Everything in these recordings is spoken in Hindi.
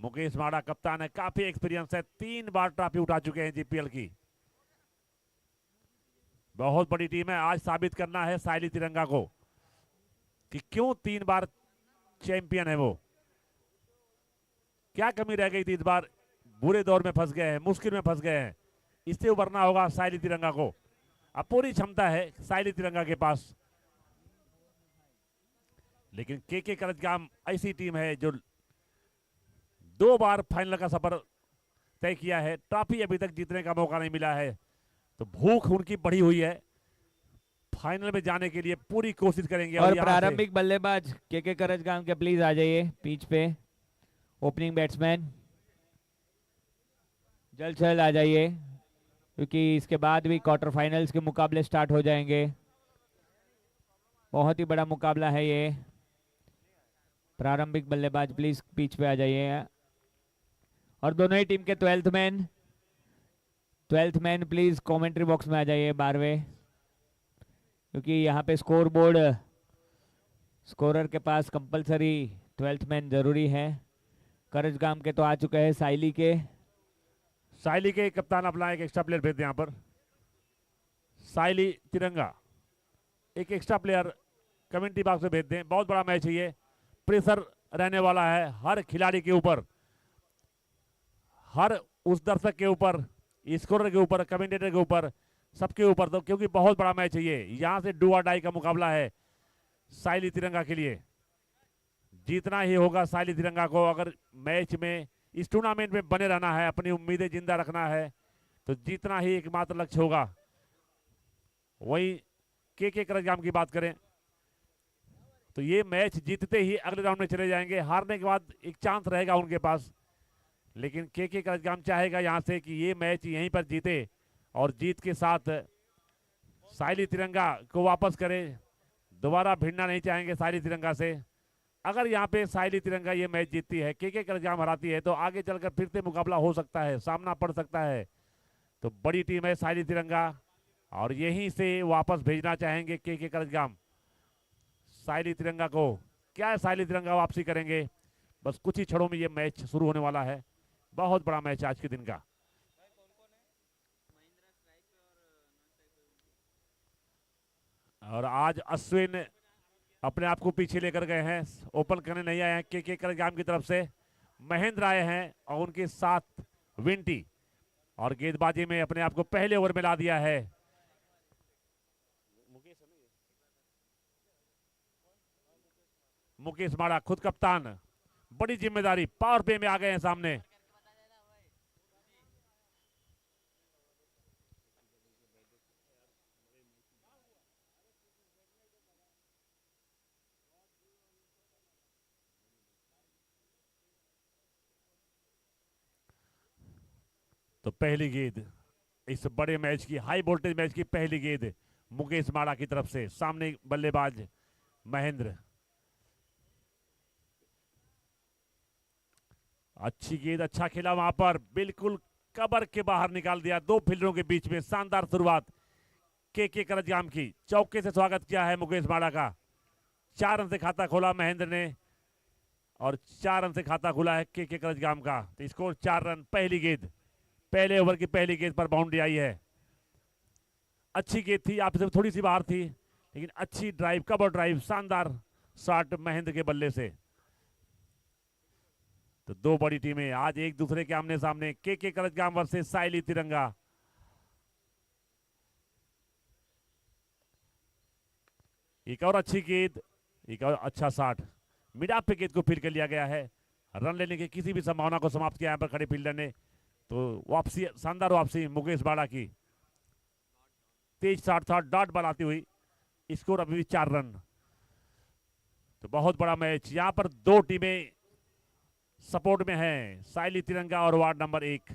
मुकेश माड़ा कप्तान है, काफी एक्सपीरियंस है, 3 बार ट्रॉफी उठा चुके हैं जीपीएल की। बहुत बड़ी टीम है, आज साबित करना है साइली तिरंगा को कि क्यों 3 बार चैंपियन है वो। क्या कमी रह गई थी इस बार, बुरे दौर में फंस गए हैं, मुश्किल में फंस गए हैं, इससे उभरना होगा साइली तिरंगा को। अब पूरी क्षमता है साइली तिरंगा के पास, लेकिन के करजगाम ऐसी टीम है जो 2 बार फाइनल का सफर तय किया है, ट्रॉफी अभी तक जीतने का मौका नहीं मिला है, तो भूख उनकी बढ़ी हुई है, फाइनल में जाने के लिए पूरी कोशिश करेंगे। और प्रारंभिक बल्लेबाज के करजगाम के प्लीज आ जाइए पिच पे। ओपनिंग बैट्समैन जल्द से जल्द आ जाइए, क्योंकि इसके बाद भी क्वार्टर फाइनल्स के मुकाबले स्टार्ट हो जाएंगे। बहुत ही बड़ा मुकाबला है ये। प्रारंभिक बल्लेबाज प्लीज पिच पे आ जाइए। और दोनों ही टीम के 12th man please commentary box में आ जाइए 12वें, क्योंकि यहाँ पे स्कोर बोर्ड, स्कोरर के पास कंपलसरी 12th मैन जरूरी है। करजगाम के तो आ चुके हैं साइली के कप्तान अपना एक एक्स्ट्रा प्लेयर भेज दें यहाँ पर। साइली तिरंगा एक एक्स्ट्रा प्लेयर कमेंट्री बॉक्स में भेज दें। बहुत बड़ा मैच है ये, प्रेशर रहने वाला है हर खिलाड़ी के ऊपर, हर उस दर्शक के ऊपर, स्कोरर के ऊपर, कमेंटेटर के ऊपर, सबके ऊपर, तो क्योंकि बहुत बड़ा मैच है ये। यहां से डू और डाई का मुकाबला है साइली तिरंगा के लिए। जीतना ही होगा साइली तिरंगा को, अगर मैच में, इस टूर्नामेंट में बने रहना है, अपनी उम्मीदें जिंदा रखना है, तो जीतना ही एकमात्र लक्ष्य होगा। वही के करजगाम की बात करें तो ये मैच जीतते ही अगले राउंड में चले जाएंगे, हारने के बाद एक चांस रहेगा उनके पास, लेकिन के करजगाम चाहेगा यहां से कि ये मैच यहीं पर जीते और जीत के साथ साइली तिरंगा को वापस करे। दोबारा भिड़ना नहीं चाहेंगे साइली तिरंगा से। अगर यहाँ पे साइली तिरंगा ये मैच जीतती है, के करजगाम हराती है, तो आगे चलकर फिर से मुकाबला हो सकता है, सामना पड़ सकता है। तो बड़ी टीम है साइली तिरंगा और यहीं से वापस भेजना चाहेंगे के करजगाम साइली तिरंगा को। क्या है, साइली तिरंगा वापसी करेंगे, बस कुछ ही क्षणों में ये मैच शुरू होने वाला है। बहुत बड़ा मैच आज के दिन का। और आज अश्विन अपने आप को पीछे लेकर गए हैं, ओपन करने नहीं आए हैं के करजगाम की तरफ से। महेंद्र आए हैं और उनके साथ विंटी, और गेंदबाजी में अपने आप को पहले ओवर में ला दिया है मुकेश माड़ा, खुद कप्तान। बड़ी जिम्मेदारी, पावर प्ले में आ गए हैं सामने। तो पहली गेंद इस बड़े मैच की, हाई वोल्टेज मैच की पहली गेंद मुकेश माड़ा की तरफ से। सामने बल्लेबाज महेंद्र, अच्छी गेंद, अच्छा खेला वहां पर, बिल्कुल कबर के बाहर निकाल दिया, 2 फील्डरों के बीच में। शानदार शुरुआत के करजगाम की, चौके से स्वागत किया है मुकेश माड़ा का। 4 रन से खाता खोला महेंद्र ने और 4 रन से खाता खुला है के करजगाम का। तो स्कोर 4 रन। पहली गेंद, पहले ओवर की पहली गेंद पर बाउंड्री आई है। अच्छी गेंद थी, आप से थोड़ी सी बाहर थी, लेकिन अच्छी ड्राइव, कवर ड्राइव, शानदार शॉट महेंद्र के बल्ले से। तो 2 बड़ी टीमें आज एक दूसरे के आमने सामने, के करजगाम वर्सेस साइली तिरंगा। एक और अच्छी गेंद, एक और अच्छा शॉट, मिड ऑफ पे गेंद को फील्ड कर लिया गया है। रन लेने की किसी भी संभावना को समाप्त किया यहाँ पर खड़े फील्डर ने। तो वापसी, शानदार वापसी मुकेश माड़ा की, तेज शॉट था, डॉट बॉल आती हुई। स्कोर अभी भी 4 रन। तो बहुत बड़ा मैच, यहाँ पर 2 टीमें सपोर्ट में हैं, साइली तिरंगा और वार्ड नंबर 1।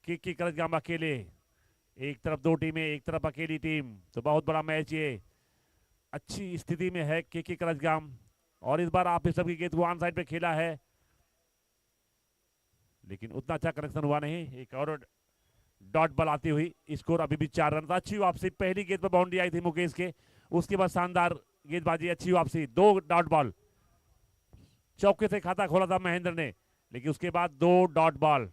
के करजगाम अकेले, एक तरफ 2 टीमें, एक तरफ अकेली टीम। तो बहुत बड़ा मैच ये, अच्छी स्थिति में है के करजगाम, और इस बार आप इस सबकी गेंद को ऑन साइड पे खेला है, लेकिन उतना अच्छा कनेक्शन हुआ नहीं। एक और डॉट बॉल आती हुई, स्कोर अभी भी 4 रन। अच्छी वापसी, पहली गेंद पर बाउंड्री आई थी मुकेश के, उसके बाद शानदार गेंदबाजी, अच्छी वापसी, 2 डॉट बॉल। चौके से खाता खोला था महेंद्र ने, लेकिन उसके बाद 2 डॉट बॉल।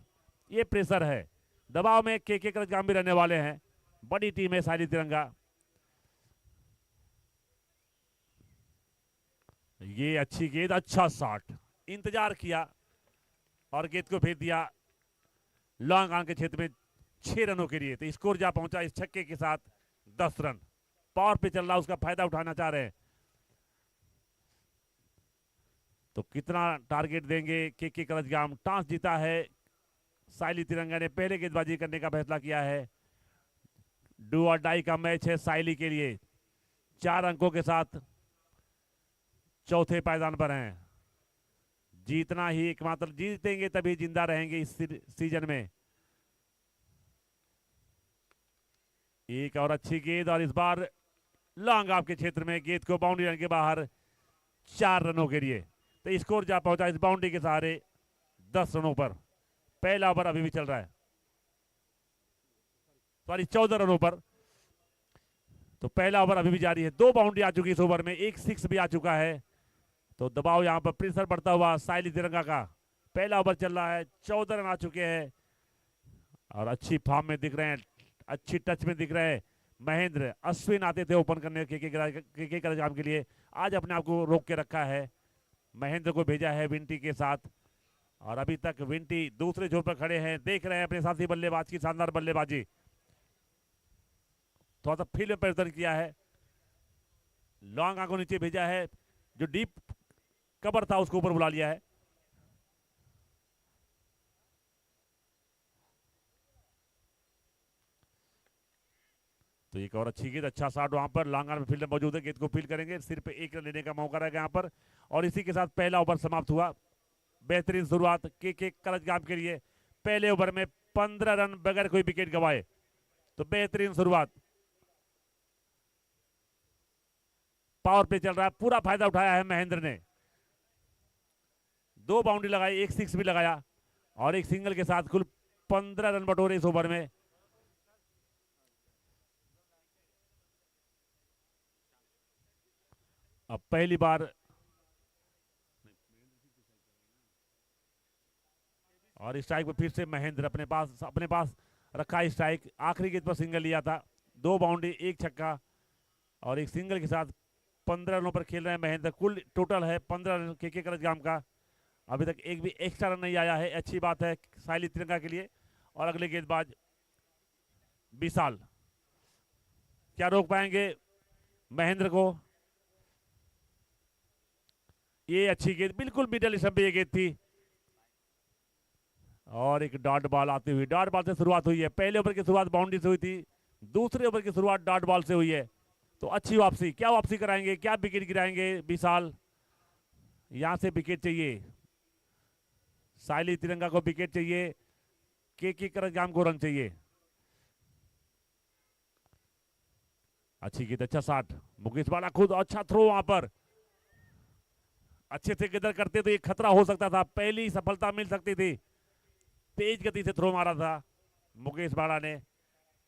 ये प्रेशर है, दबाव में के करजगाम भी रहने वाले हैं। बड़ी टीम है साइली तिरंगा। ये अच्छी गेंद, अच्छा शॉट, इंतजार किया और गेंद को भेज दिया लॉन्ग ऑन के क्षेत्र में 6 रनों के लिए। तो स्कोर जा पहुंचा इस छक्के के साथ 10 रन। पावर पे चल रहा, उसका फायदा उठाना चाह रहे हैं। तो कितना टारगेट देंगे के करजगाम। टॉस जीता है साइली तिरंगा ने, पहले गेंदबाजी करने का फैसला किया है। डू और डाई का मैच है साइली के लिए। 4 अंकों के साथ चौथे पायदान पर हैं। जीतना ही एकमात्र, जीतेंगे तभी जिंदा रहेंगे इस सीजन में। एक और अच्छी गेंद, और इस बार लॉन्ग ऑफ के क्षेत्र में गेंद को बाउंड्री लाइन के बाहर 4 रनों के लिए। तो स्कोर जा पहुंचा इस बाउंड्री के सहारे 10 रनों पर। पहला ओवर अभी भी चल रहा है, सॉरी 14 रनों पर। तो पहला ओवर अभी भी जारी है। 2 बाउंड्री आ चुकी है इस ओवर में, 1 6 भी आ चुका है। तो दबाव यहां पर प्रेशर बढ़ता हुआ साइली तिरंगा का। पहला ओवर चल रहा है, 14 रन आ चुके हैं और अच्छी फॉर्म में दिख रहे हैं, अच्छी टच में दिख रहे हैं महेंद्र। अश्विन आते थे ओपन करने के करजगाम के लिए, आज अपने आप को रोक के रखा है। महेंद्र को भेजा है विंटी के साथ, और अभी तक विंटी दूसरे छोर पर खड़े हैं, देख रहे हैं अपने साथी बल्लेबाज की शानदार बल्लेबाजी। थोड़ा सा फील्ड में परिवर्तन किया है, लॉन्ग आंखों नीचे भेजा है, जो डीप कवर था उसको ऊपर बुला लिया है। तो एक और अच्छी गेंद, अच्छा शॉट वहां पर, लॉन्ग में फील्डर मौजूद है, गेंद को फील्ड करेंगे, सिर्फ 1 रन लेने का मौका रहेगा यहां पर। और इसी के साथ पहला ओवर समाप्त हुआ। बेहतरीन शुरुआत के करजगाम के लिए। पहले ओवर में 15 रन बगैर कोई विकेट गंवाए, तो बेहतरीन शुरुआत। पावर प्ले चल रहा है, पूरा फायदा उठाया है महेंद्र ने। 2 बाउंड्री लगाई, 1 6 भी लगाया और 1 सिंगल के साथ कुल 15 रन बटोरे इस ओवर में। अब पहली बार और स्ट्राइक पर फिर से महेंद्र अपने पास रखा स्ट्राइक। आखिरी गेंद पर सिंगल लिया था। 2 बाउंड्री, 1 छक्का और 1 सिंगल के साथ 15 रनों पर खेल रहे हैं महेंद्र। कुल टोटल है 15 रन के करजगाम का। अभी तक एक भी एक्स्ट्रा रन नहीं आया है, अच्छी बात है साइली तिरंगा के लिए। और अगले गेंदबाज विशाल, क्या रोक पाएंगे महेंद्र को? ये अच्छी गेंद, बिल्कुल मिडल स्टंप पे ये गेंद थी और एक डॉट बॉल आती हुई। डॉट बॉल से शुरुआत हुई है, पहले ओवर की शुरुआत बाउंड्री से हुई थी, दूसरे ओवर की शुरुआत डॉट बॉल से हुई है। तो अच्छी वापसी, क्या वापसी कराएंगे, क्या विकेट गिराएंगे विशाल? यहां से विकेट चाहिए, साइली तिरंगा को विकेट चाहिए, के करजगाम को रन चाहिए। अच्छी गेंद, अच्छा शॉट, मुकेश बाला खुद, अच्छा थ्रो वहां पर, अच्छे से गेंदर करते तो ये खतरा हो सकता था, पहली सफलता मिल सकती थी। तेज गति से थ्रो मारा था मुकेश बाला ने,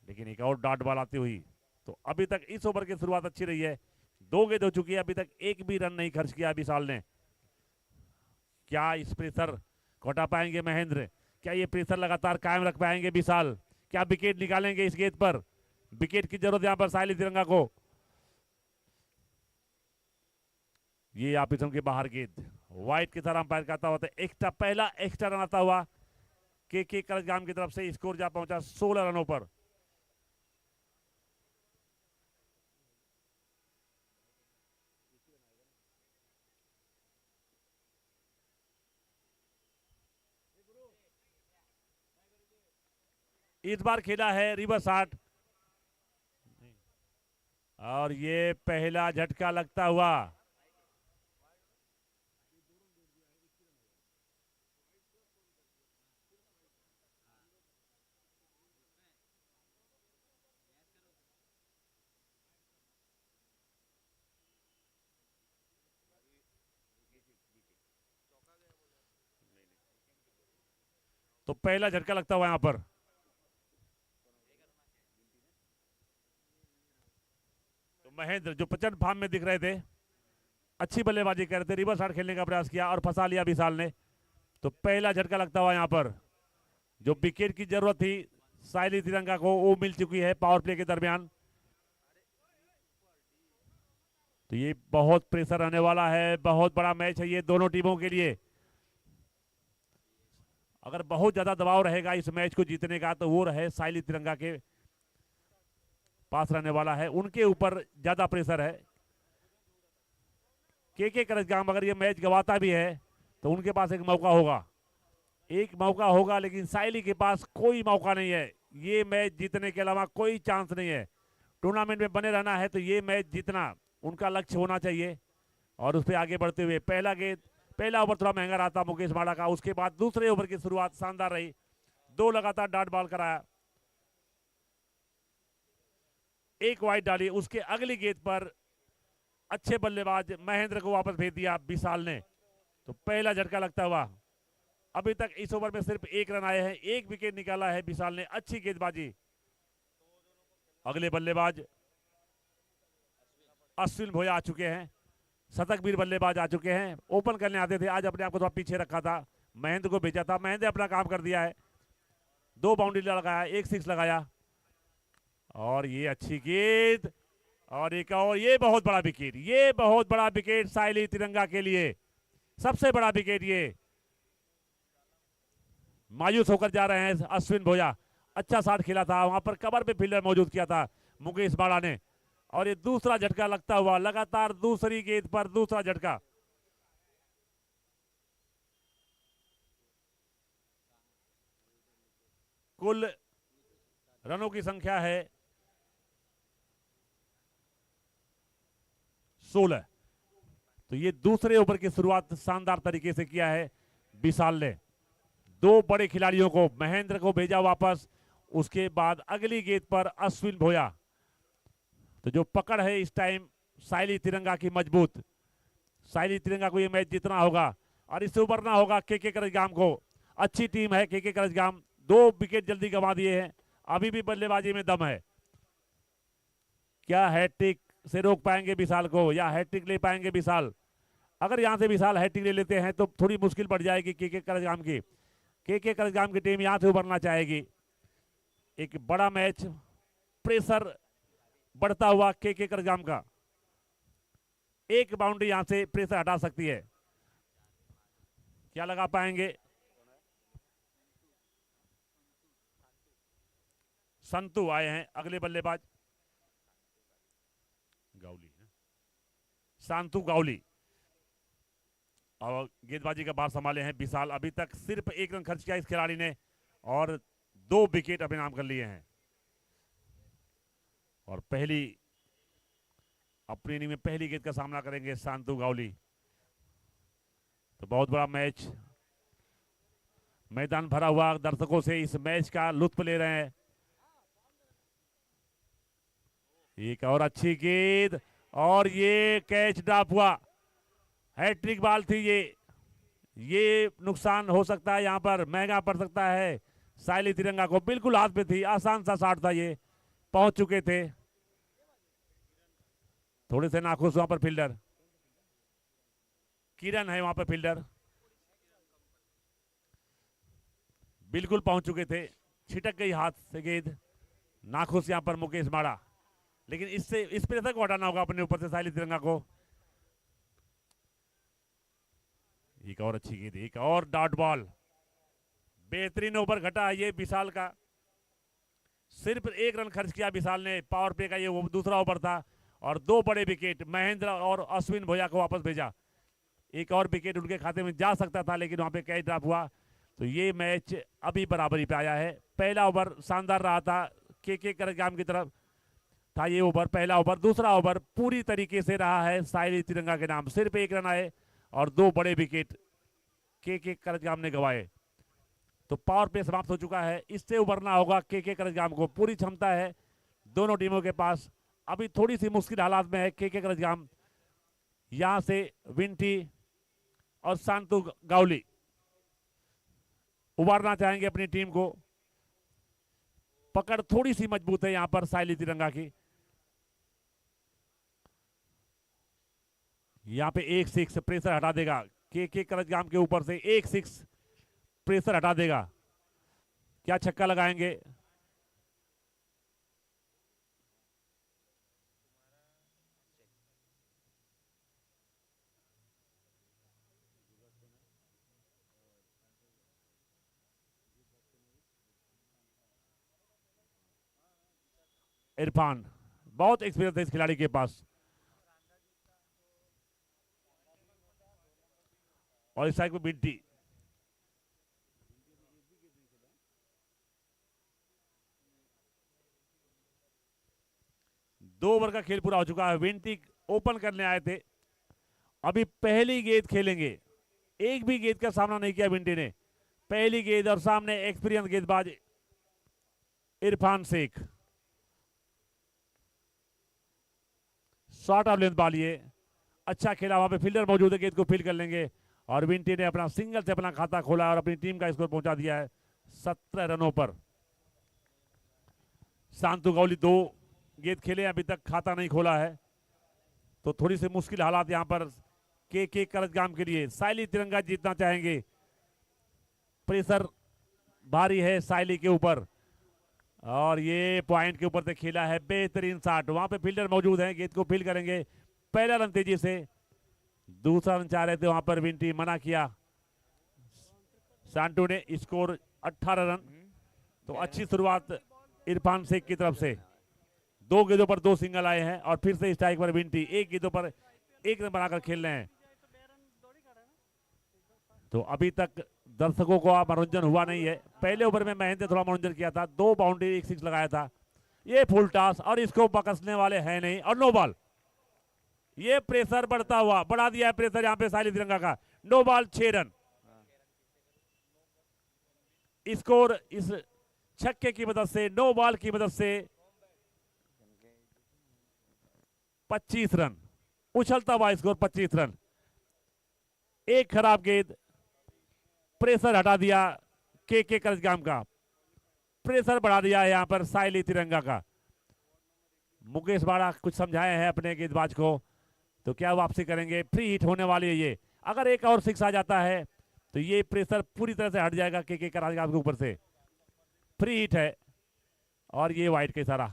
लेकिन एक और डॉट बॉल आती हुई। तो अभी तक इस ओवर की शुरुआत अच्छी रही है, 2 गेंद हो चुकी है, अभी तक एक भी रन नहीं खर्च किया विशाल ने। क्या इस प्रेशर को हटा पाएंगे महेंद्र? क्या ये प्रेशर लगातार कायम रख पाएंगे विशाल? क्या विकेट निकालेंगे इस गेंद पर? विकेट की जरूरत यहां पर साइली तिरंगा को। ये आप के बाहर गेंद वाइट की तरह अंपायर कहता होता है। एक्स्ट्रा, पहला एक्स्ट्रा रन आता हुआ के करजगाम की तरफ से। स्कोर जा पहुंचा 16 रनों पर। इस बार खेला है रिवर्स शॉट और ये पहला झटका लगता हुआ। तो पहला झटका लगता हुआ यहां पर। तो महेंद्र जो प्रचंड फॉर्म में दिख रहे थे, अच्छी बल्लेबाजी कर रहे थे, रिवर्स हार्ड खेलने का प्रयास किया और फंसा लिया विशाल ने। तो पहला झटका लगता हुआ यहाँ पर जो विकेट की जरूरत थी साइली तिरंगा को वो मिल चुकी है पावर प्ले के दरमियान। तो ये बहुत प्रेशर रहने वाला है, बहुत बड़ा मैच है ये दोनों टीमों के लिए। अगर बहुत ज्यादा दबाव रहेगा इस मैच को जीतने का तो वो रहे साइली तिरंगा के पास रहने वाला है, उनके ऊपर ज्यादा प्रेशर है। के करजगाम अगर ये मैच गवाता भी है तो उनके पास एक मौका होगा, लेकिन साइली के पास कोई मौका नहीं है। ये मैच जीतने के अलावा कोई चांस नहीं है। टूर्नामेंट में बने रहना है तो ये मैच जीतना उनका लक्ष्य होना चाहिए और उस पर आगे बढ़ते हुए पहला ओवर थोड़ा महंगा रहा था मुकेश माड़ा का। उसके बाद दूसरे ओवर की शुरुआत शानदार रही, 2 लगातार डॉट बॉल कराया, 1 वाइड डाली। उसके अगली गेंद पर अच्छे बल्लेबाज महेंद्र को वापस भेज दिया विशाल ने। तो पहला झटका लगता हुआ। अभी तक इस ओवर में सिर्फ 1 रन आए हैं, 1 विकेट निकाला है विशाल ने, अच्छी गेंदबाजी। अगले बल्लेबाज अश्विन भोया आ चुके हैं, शतकवीर बल्लेबाज आ चुके हैं। ओपन करने आते थे, आज अपने आप को थोड़ा पीछे रखा था, महेंद्र को भेजा था। महेंद्र अपना काम कर दिया है, 2 बाउंड्री लगाया, 1 6 लगाया और ये अच्छी गेंद और एक और ये बहुत बड़ा विकेट साइली तिरंगा के लिए, सबसे बड़ा विकेट ये। मायूस होकर जा रहे हैं अश्विन भोया। अच्छा शॉट खेला था, वहां पर कवर पे फील्डर मौजूद किया था मुकेश बाड़ा ने। और ये दूसरा झटका लगता हुआ, लगातार दूसरी गेंद पर दूसरा झटका। कुल रनों की संख्या है 16। तो ये दूसरे ओवर की शुरुआत शानदार तरीके से किया है विशाल ने। 2 बड़े खिलाड़ियों को, महेंद्र को भेजा वापस, उसके बाद अगली गेंद पर अश्विन भोया। तो जो पकड़ है इस टाइम साइली तिरंगा की मजबूत। साइली तिरंगा को ये मैच जीतना होगा और इससे उबरना होगा के करजगाम को। अच्छी टीम है के करजगाम, 2 विकेट जल्दी गंवा दिए हैं, अभी भी बल्लेबाजी में दम है। क्या हैट्रिक से रोक पाएंगे विशाल को या हैट्रिक ले पाएंगे विशाल? अगर यहां से विशाल हैट्रिक ले लेते हैं तो थोड़ी मुश्किल पड़ जाएगी के करजगाम की। के करजगाम की टीम यहां से उबरना चाहेगी। एक बड़ा मैच, प्रेशर बढ़ता हुआ के करजगाम का। 1 बाउंड्री यहां से प्रेशर हटा सकती है, क्या लगा पाएंगे? संतु आए हैं अगले बल्लेबाज, गाउली है, शांतु गाउली। और गेंदबाजी का बार संभाले हैं विशाल। अभी तक सिर्फ 1 रन खर्च किया इस खिलाड़ी ने और 2 विकेट अपने नाम कर लिए हैं। और अपनी इनिंग में पहली गेंद का सामना करेंगे शांतु गाउली। तो बहुत बड़ा मैच, मैदान भरा हुआ दर्शकों से इस मैच का लुत्फ ले रहे हैं। एक और अच्छी गेंद और ये कैच ड्रॉप हुआ। हैट्रिक बॉल थी ये नुकसान हो सकता है, यहां पर महंगा पड़ सकता है साइली तिरंगा को। बिल्कुल हाथ पे थी, आसान सा शॉट था ये, पहुंच चुके थे। थोड़े से नाखुश वहां पर फील्डर, किरण है वहां पर फील्डर, बिल्कुल पहुंच चुके थे, छिटक गई हाथ से गेंद। नाखुश यहां पर मुकेश माड़ा, लेकिन इस प्रेशर को हटाना होगा अपने ऊपर से साइली तिरंगा को। एक और अच्छी गेंद, एक और डॉट बॉल। बेहतरीन ओवर घटा ये विशाल का। सिर्फ 1 रन खर्च किया विशाल ने, पावर प्ले का ये दूसरा ओवर था और 2 बड़े विकेट महेंद्र और अश्विन भोया को वापस भेजा। एक और विकेट उनके खाते में जा सकता था लेकिन वहां पे कैच ड्रॉप हुआ। तो ये मैच अभी बराबरी पे आया है। पहला ओवर शानदार रहा था के करजगाम की तरफ था ये ओवर, पहला ओवर। दूसरा ओवर पूरी तरीके से रहा है साइली तिरंगा के नाम। सिर्फ 1 रन आए और 2 बड़े विकेट के करजगाम ने गंवाए। तो पावर प्ले समाप्त हो चुका है, इससे उभरना होगा के करजगाम को। पूरी क्षमता है दोनों टीमों के पास। अभी थोड़ी सी मुश्किल हालात में है के करजगाम। यहां से विंटी और शांतु गाउली उबारना चाहेंगे अपनी टीम को। पकड़ थोड़ी सी मजबूत है यहां पर साइली तिरंगा की। यहाँ पे एक सिक्स प्रेशर हटा देगा, के करजगाम के ऊपर से एक सिक्स प्रेशर हटा देगा। क्या छक्का लगाएंगे? इरफान, बहुत एक्सपीरियंस है इस खिलाड़ी के पास। और इस साइड पे बिंटी, दो ओवर का खेल पूरा हो चुका है। विंटी ओपन करने आए थे, अभी पहली गेंद खेलेंगे। एक भी गेंद का सामना नहीं किया विंटी ने, पहली गेंद और सामने एक्सपीरियंस गेंदबाज Irfan Shaikh. Short of length ball, ये अच्छा खेला, वहां पे फील्डर मौजूद है, गेंद को फील्ड कर लेंगे। और विंटी ने अपना सिंगल से अपना खाता खोला और अपनी टीम का स्कोर पहुंचा दिया है 17 रनों पर। शांतु गौली 2 गेंद खेले, अभी तक खाता नहीं खोला है, तो थोड़ी सी मुश्किल हालात यहां पर के करजगाम के लिए। साइली तिरंगा जीतना चाहेंगे, प्रेशर भारी है साइली के ऊपर। और ये पॉइंट के ऊपर से खेला है, बेहतरीन शॉट, वहां पे फील्डर मौजूद हैं, गेंद को फील्ड करेंगे। पहला रन तेजी से, दूसरा रन चाह रहे थे, वहां पर विंटी मना किया। शांटू ने स्कोर 18 रन। तो अच्छी शुरुआत इरफान शेख की तरफ से, 2 गेंदों पर 2 सिंगल आए हैं। और फिर से स्ट्राइक पर विंटी, 1 गेंदों पर 1 रन बनाकर खेल रहे हैं। तो अभी तक दर्शकों को मनोरंजन हुआ नहीं है। पहले ओवर में महेंद्र ने थोड़ा मनोरंजन किया था, 2 बाउंड्री 1 सिक्स लगाया था। ये फुल टॉस और इसको बकसने वाले हैं नहीं, और नो बॉल। ये प्रेशर बढ़ता हुआ, बढ़ा दिया है प्रेशर यहां पे साइली तिरंगा का। नो बॉल, 6 रन स्कोर इस छक्के की मदद से, नो बॉल की मदद से 25 रन, उछलता हुआ स्कोर 25 रन। एक खराब गेंद, प्रेशर हटा दिया के करजगाम का, प्रेशर बढ़ा दिया है यहां पर साइली तिरंगा का। मुकेश बाड़ा कुछ समझाए हैं अपने गेंदबाज को, तो क्या वापसी करेंगे? फ्री हिट होने वाली है ये, अगर एक और 6 आ जाता है तो ये प्रेशर पूरी तरह से हट जाएगा के करजगाम के ऊपर से। फ्री हिट है और ये वाइड का इशारा,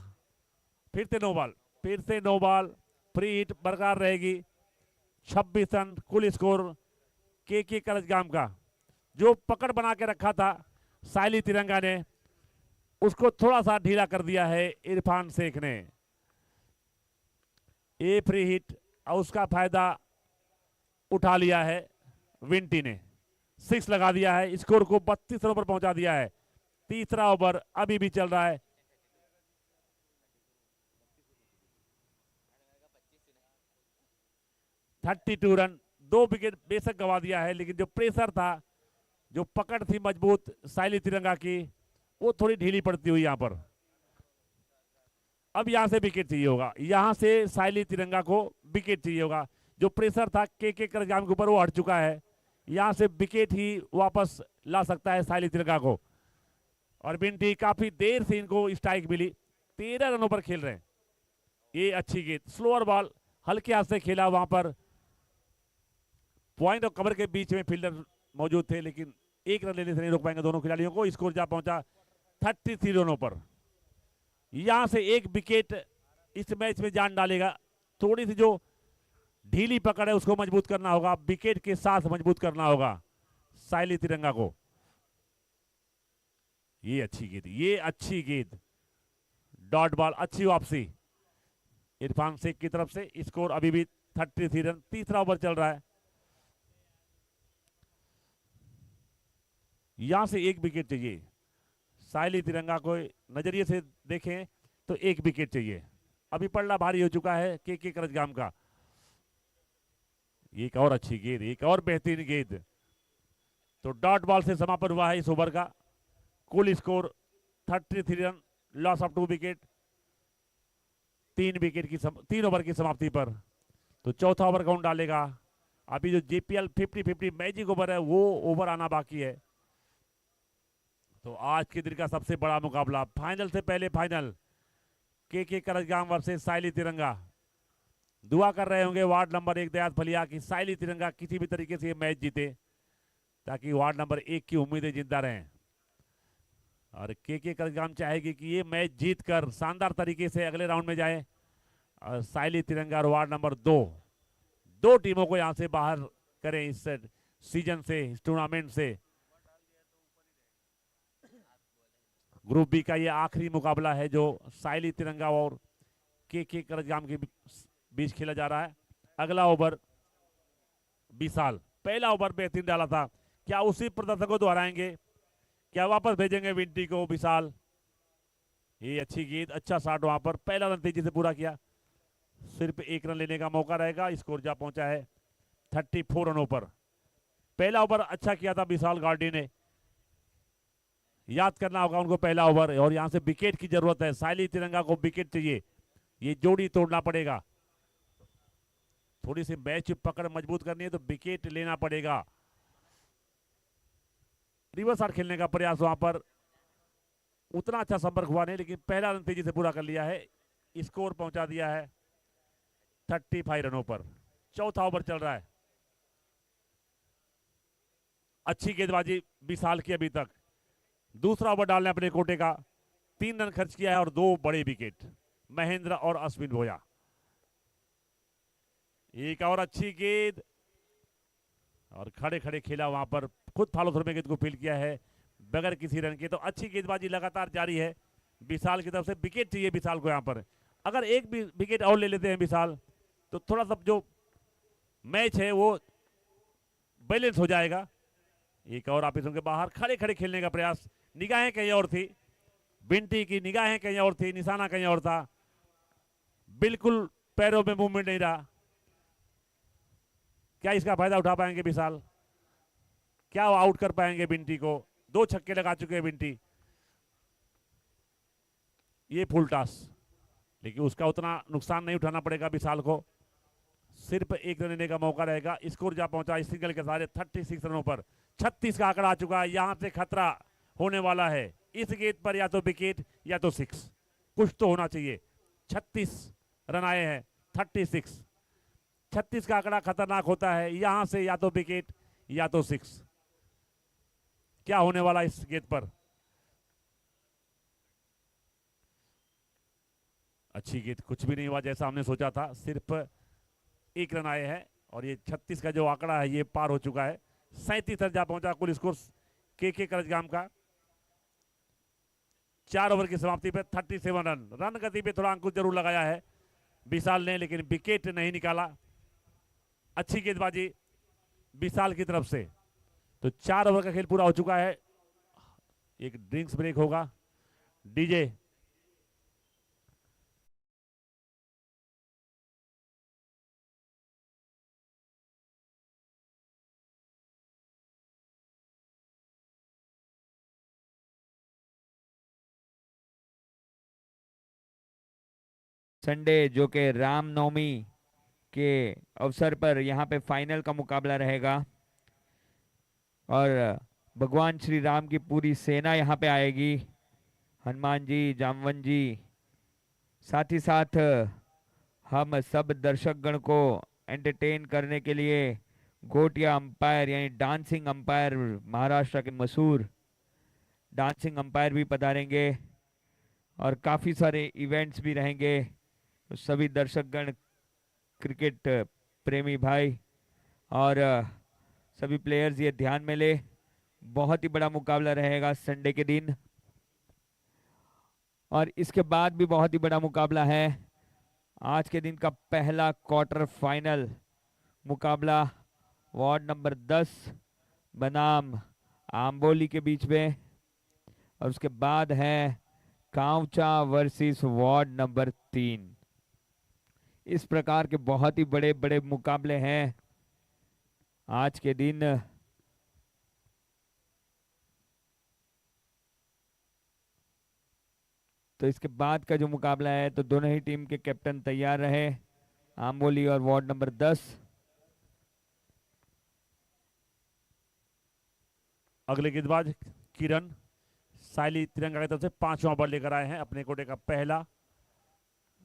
फिर से नो बॉल, फिर से नो बॉल, फ्री हिट बरकरार रहेगी। 26 रन कुल स्कोर के करजगाम का। जो पकड़ बना के रखा था साइली तिरंगा ने, उसको थोड़ा सा ढीला कर दिया है इरफान शेख ने। ये फ्री हिट और उसका फायदा उठा लिया है विंटी ने, 6 लगा दिया है, स्कोर को 32 रनों पर पहुंचा दिया है। तीसरा ओवर अभी भी चल रहा है। थर्टी 32 रन, 2 विकेट बेशक गवा दिया है, लेकिन जो प्रेशर था, जो पकड़ थी मजबूत साइली तिरंगा की, वो थोड़ी ढीली पड़ती हुई यहां पर। अब यहां से विकेट चाहिए होगा, यहां से साइली तिरंगा को विकेट चाहिए होगा। जो प्रेशर था के करजगाम के ऊपर वो हट चुका है, यहां से विकेट ही वापस ला सकता है साइली तिरंगा को। और बिंटी काफी देर से इनको स्ट्राइक मिली, 13 रनों पर खेल रहे हैं। ये अच्छी गेंद, स्लोअर बॉल, हल्के हाथ से खेला, वहां पर पॉइंट और कवर के बीच में फील्डर मौजूद थे, लेकिन 1 रन लेने से नहीं रोक पाएंगे दोनों खिलाड़ियों को। स्कोर जा पहुंचा 33 रनों पर। यहां से एक विकेट इस मैच में जान डालेगा। थोड़ी सी जो ढीली पकड़ है उसको मजबूत करना होगा, विकेट के साथ मजबूत करना होगा साइली तिरंगा को। ये अच्छी गेंद, ये अच्छी गेंद, डॉट बॉल, अच्छी वापसी इरफान शेख की तरफ से। स्कोर अभी भी 33 रन, तीसरा ओवर चल रहा है। यहां से एक विकेट चाहिए साइली तिरंगा को, नजरिए से देखें तो एक विकेट चाहिए। अभी पलड़ा भारी हो चुका है के करजगाम का। एक और अच्छी गेंद, एक और बेहतरीन गेंद, तो डॉट बॉल से समापन हुआ है इस ओवर का। कुल score 33 run, loss of 2 wicket, 3 over की समाप्ति पर। तो चौथा ओवर कौन डालेगा? अभी जो जेपीएल 50-50 मैजिक ओवर है वो ओवर आना बाकी है। तो आज के दिन का सबसे बड़ा मुकाबला, फाइनल से पहले फाइनल, के करजगाम वर्सेस साइली तिरंगा। दुआ कर रहे होंगे वार्ड नंबर 1 दयात फलिया की साइली तिरंगा किसी भी तरीके से ये मैच जीते, ताकि वार्ड नंबर 1 की उम्मीदें जिंदा रहें। और के करगाम चाहेगी कि ये मैच जीतकर शानदार तरीके से अगले राउंड में जाए। और साइली तिरंगा और वार्ड नंबर 2 दो टीमों को यहां से बाहर करें इस सीजन से, इस टूर्नामेंट से। ग्रुप बी का ये आखिरी मुकाबला है जो साइली तिरंगा और के करगाम के बीच खेला जा रहा है। अगला ओवर विशाल, पहला ओवर बेहतरीन डाला था, क्या उसी प्रदर्शन को दोहराएंगे, क्या वापस भेजेंगे विंटी को विशाल? ये अच्छी गेंद, अच्छा शॉट, वहां पर पहला रन तेजी से पूरा किया। सिर्फ एक रन लेने का मौका रहेगा। स्कोर जा पहुंचा है 34 रनों पर। पहला ओवर अच्छा किया था विशाल गार्डी ने, याद करना होगा उनको पहला ओवर। और यहां से विकेट की जरूरत है, साइली तिरंगा को विकेट चाहिए, ये जोड़ी तोड़ना पड़ेगा। थोड़ी सी मैच पकड़ मजबूत करनी है तो विकेट लेना पड़ेगा। रिवर्स शॉट खेलने का प्रयास वहां पर, उतना अच्छा संपर्क हुआ नहीं, लेकिन पहला रन तेजी से पूरा कर लिया है। स्कोर पहुंचा दिया है 35 रनों पर। चौथा ओवर चल रहा है। अच्छी गेंदबाजी विशाल की अभी तक। दूसरा ओवर डालने अपने कोटे का, 3 रन खर्च किया है और 2 बड़े विकेट, महेंद्र और अश्विन भोया। एक और अच्छी गेंद, और खड़े खड़े खेला वहां पर, खुद फॉलो थ्रो में गेंद को फील किया है बगैर किसी रन के। तो अच्छी गेंदबाजी लगातार जारी है विशाल की तरफ से। विकेट चाहिए विशाल को यहां पर, अगर एक भी विकेट और ले लेते हैं विशाल तो थोड़ा सा जो मैच है वो बैलेंस हो जाएगा। एक और ऑफिसों के बाहर खड़े खड़े खेलने का प्रयास, निगाहें कहीं और थी, बिंटी की निगाहें कहीं और थी, निशाना कहीं और था, बिल्कुल पैरों में मूवमेंट नहीं रहा। क्या इसका फायदा उठा पाएंगे विशाल? क्या वो आउट कर पाएंगे बिंटी को? 2 छक्के लगा चुके हैं बिंटी। ये फुल टॉस, लेकिन उसका उतना नुकसान नहीं उठाना पड़ेगा विशाल को, सिर्फ एक रन लेने का मौका रहेगा। स्कोर जा पहुंचा इस सिंगल के सारे 36 रनों पर। 36 का आंकड़ा आ चुका है, यहां से खतरा होने वाला है। इस गेंद पर या तो विकेट या तो 6, कुछ तो होना चाहिए। 36 रन आए हैं, 36। 36 का आंकड़ा खतरनाक होता है, यहां से या तो विकेट या तो 6। क्या होने वाला इस गेंद पर? अच्छी गेंद, कुछ भी नहीं हुआ जैसा हमने सोचा था, सिर्फ 1 रन आए हैं। और ये 36 का जो आंकड़ा है ये पार हो चुका है। 37 तक जा पहुंचा कुल स्कोर के करजगाम का। 4 ओवर की समाप्ति पे 37 रन। रन गति पे थोड़ा अंकुश जरूर लगाया है विशाल ने, लेकिन विकेट नहीं निकाला। अच्छी गेंदबाजी विशाल की तरफ से। तो 4 ओवर का खेल पूरा हो चुका है। एक ड्रिंक्स ब्रेक होगा। डीजे संडे जो कि रामनवमी के अवसर पर यहाँ पे फाइनल का मुकाबला रहेगा और भगवान श्री राम की पूरी सेना यहाँ पे आएगी। हनुमान जी, जामवन जी, साथ ही साथ हम सब दर्शकगण को एंटरटेन करने के लिए गोटिया अंपायर यानी डांसिंग अंपायर, महाराष्ट्र के मशहूर डांसिंग अंपायर भी पधारेंगे और काफ़ी सारे इवेंट्स भी रहेंगे। तो सभी दर्शकगण, क्रिकेट प्रेमी भाई और सभी प्लेयर्स ये ध्यान में ले, बहुत ही बड़ा मुकाबला रहेगा संडे के दिन। और इसके बाद भी बहुत ही बड़ा मुकाबला है। आज के दिन का पहला क्वार्टर फाइनल मुकाबला वार्ड नंबर 10 बनाम आम्बोली के बीच में, और उसके बाद है कांवचा वर्सेस वार्ड नंबर 3। इस प्रकार के बहुत ही बड़े बड़े मुकाबले हैं आज के दिन। तो इसके बाद का जो मुकाबला है तो दोनों ही टीम के कैप्टन तैयार रहे, आम्बोली और वार्ड नंबर 10। अगले गेंदबाज किरण साइली तिरंगा की तरफ से 5वां बॉल लेकर आए हैं, अपने कोटे का पहला।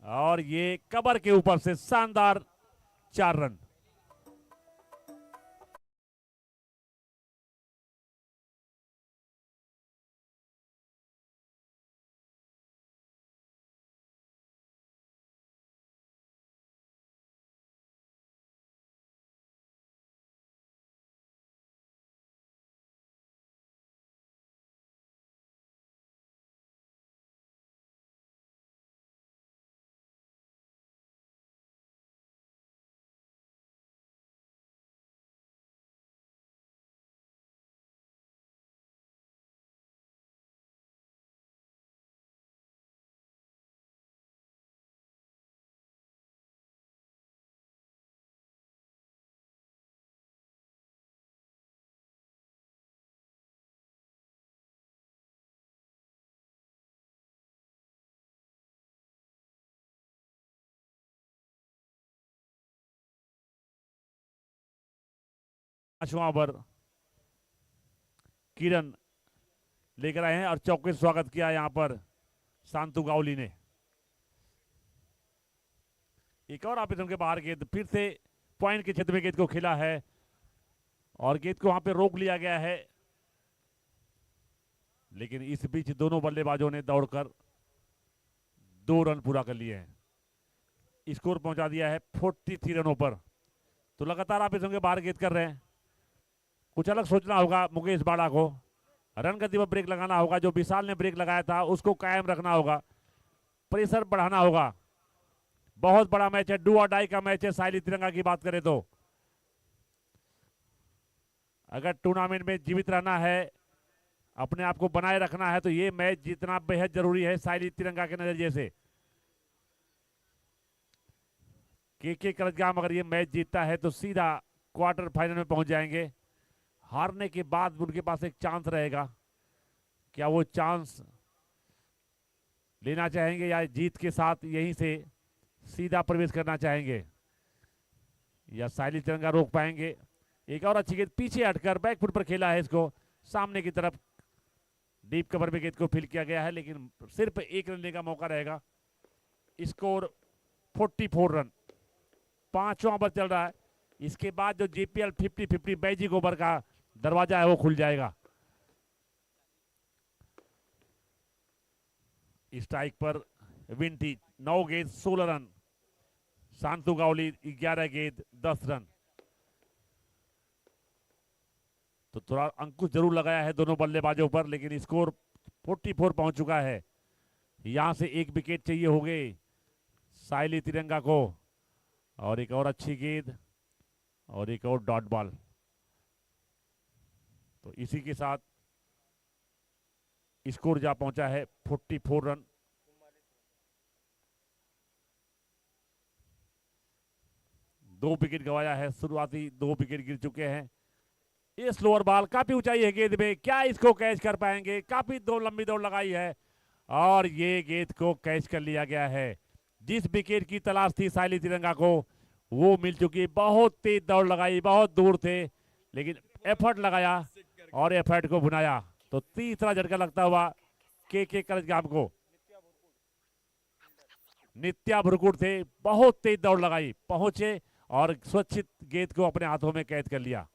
और ये कबर के ऊपर से शानदार 4 रन। पांचवां ओवर किरण लेकर आए हैं और चौके से स्वागत किया यहां पर शांतु गावली ने। एक और आप के बाहर गेंद फिर से पॉइंट के क्षेत्र में गेंद को खेला है और गेंद को वहां पे रोक लिया गया है, लेकिन इस बीच दोनों बल्लेबाजों ने दौड़कर 2 रन पूरा कर लिए हैं। स्कोर पहुंचा दिया है 43 रनों पर। तो लगातार आप के बाहर गेंद कर रहे हैं, कुछ अलग सोचना होगा मुकेश बाड़ा को। रन गति पर ब्रेक लगाना होगा, जो विशाल ने ब्रेक लगाया था उसको कायम रखना होगा, प्रेशर बढ़ाना होगा। बहुत बड़ा मैच है, डू और डाई का मैच है। साइली तिरंगा की बात करें तो अगर टूर्नामेंट में जीवित रहना है, अपने आप को बनाए रखना है, तो ये मैच जीतना बेहद जरूरी है साइली तिरंगा के नजरिए से। के करजगाम अगर ये मैच जीतता है तो सीधा क्वार्टर फाइनल में पहुंच जाएंगे। हारने के बाद उनके पास एक चांस रहेगा, क्या वो चांस लेना चाहेंगे या जीत के साथ यहीं से सीधा प्रवेश करना चाहेंगे, या साइली तिरंगा रोक पाएंगे। एक और अच्छी गेंद पीछे हटकर बैक फुट पर खेला है, इसको सामने की तरफ डीप कवर में गेंद को फील किया गया है, लेकिन सिर्फ 1 रन लेने का मौका रहेगा। Score 44 run. 5वां ओवर चल रहा है, इसके बाद जो जीपीएल 50-50 मैजिक ओवर का दरवाजा है वो खुल जाएगा। स्ट्राइक पर विंटी 9 गेंद 16 रन, शांतु गावली 11 गेंद 10 रन। तो थोड़ा अंकुश जरूर लगाया है दोनों बल्लेबाजों पर, लेकिन स्कोर 44 पहुंच चुका है। यहां से एक विकेट चाहिए हो गए साइली तिरंगा को, और एक और अच्छी गेंद और एक और डॉट बॉल। तो इसी के साथ स्कोर जा पहुंचा है 44 रन। दो विकेट गंवाया है, शुरुआती 2 विकेट गिर चुके हैं। ये स्लोअर बॉल काफी ऊंचाई है गेंद में, क्या इसको कैच कर पाएंगे? काफी लंबी दौड़ लगाई है और ये गेंद को कैच कर लिया गया है। जिस विकेट की तलाश थी साइली तिरंगा को वो मिल चुकी। बहुत तेज दौड़ लगाई, बहुत दूर थे, लेकिन एफर्ट लगाया और एफर्ट को भुनाया। तो तीसरा झटका लगता हुआ के करजगाम को। नित्या भुरकुट थे, बहुत तेज दौड़ लगाई, पहुंचे और सुरक्षित गेंद को अपने हाथों में कैद कर लिया।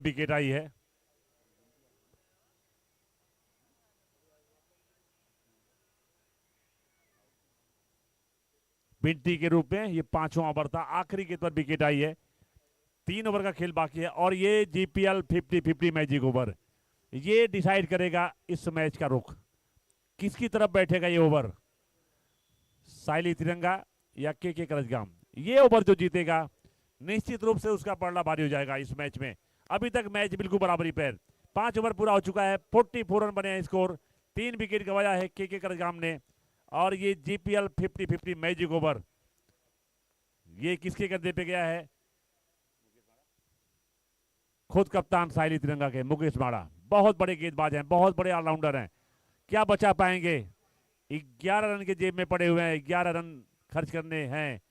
विकेट आई है। बिंटी के रूप में ये 5वां ओवर था, आखिरी गेंद पर विकेट आई है। 3 ओवर का खेल बाकी है और ये जीपीएल 50-50 मैजिक ओवर ये डिसाइड करेगा इस मैच का रुख, किसकी तरफ बैठेगा ये ओवर, साइली तिरंगा या के करजगाम। ये ओवर जो जीतेगा निश्चित रूप से उसका पड़ना भारी हो जाएगा इस मैच में। अभी तक मैच बिल्कुल बराबरी पर। 5 ओवर पूरा हो चुका है, 44 रन बने हैं स्कोर। 3 विकेट गंवाया है के करजगाम ने। और ये जीपीएल 50-50 मैजिक ओवर ये किसके कंधे पे गया है? खुद कप्तान साइली तिरंगा के मुकेश माड़ा। बहुत बड़े गेंदबाज हैं, बहुत बड़े ऑलराउंडर हैं। क्या बचा पाएंगे? 11 रन के जेब में पड़े हुए हैं, 11 रन खर्च करने हैं।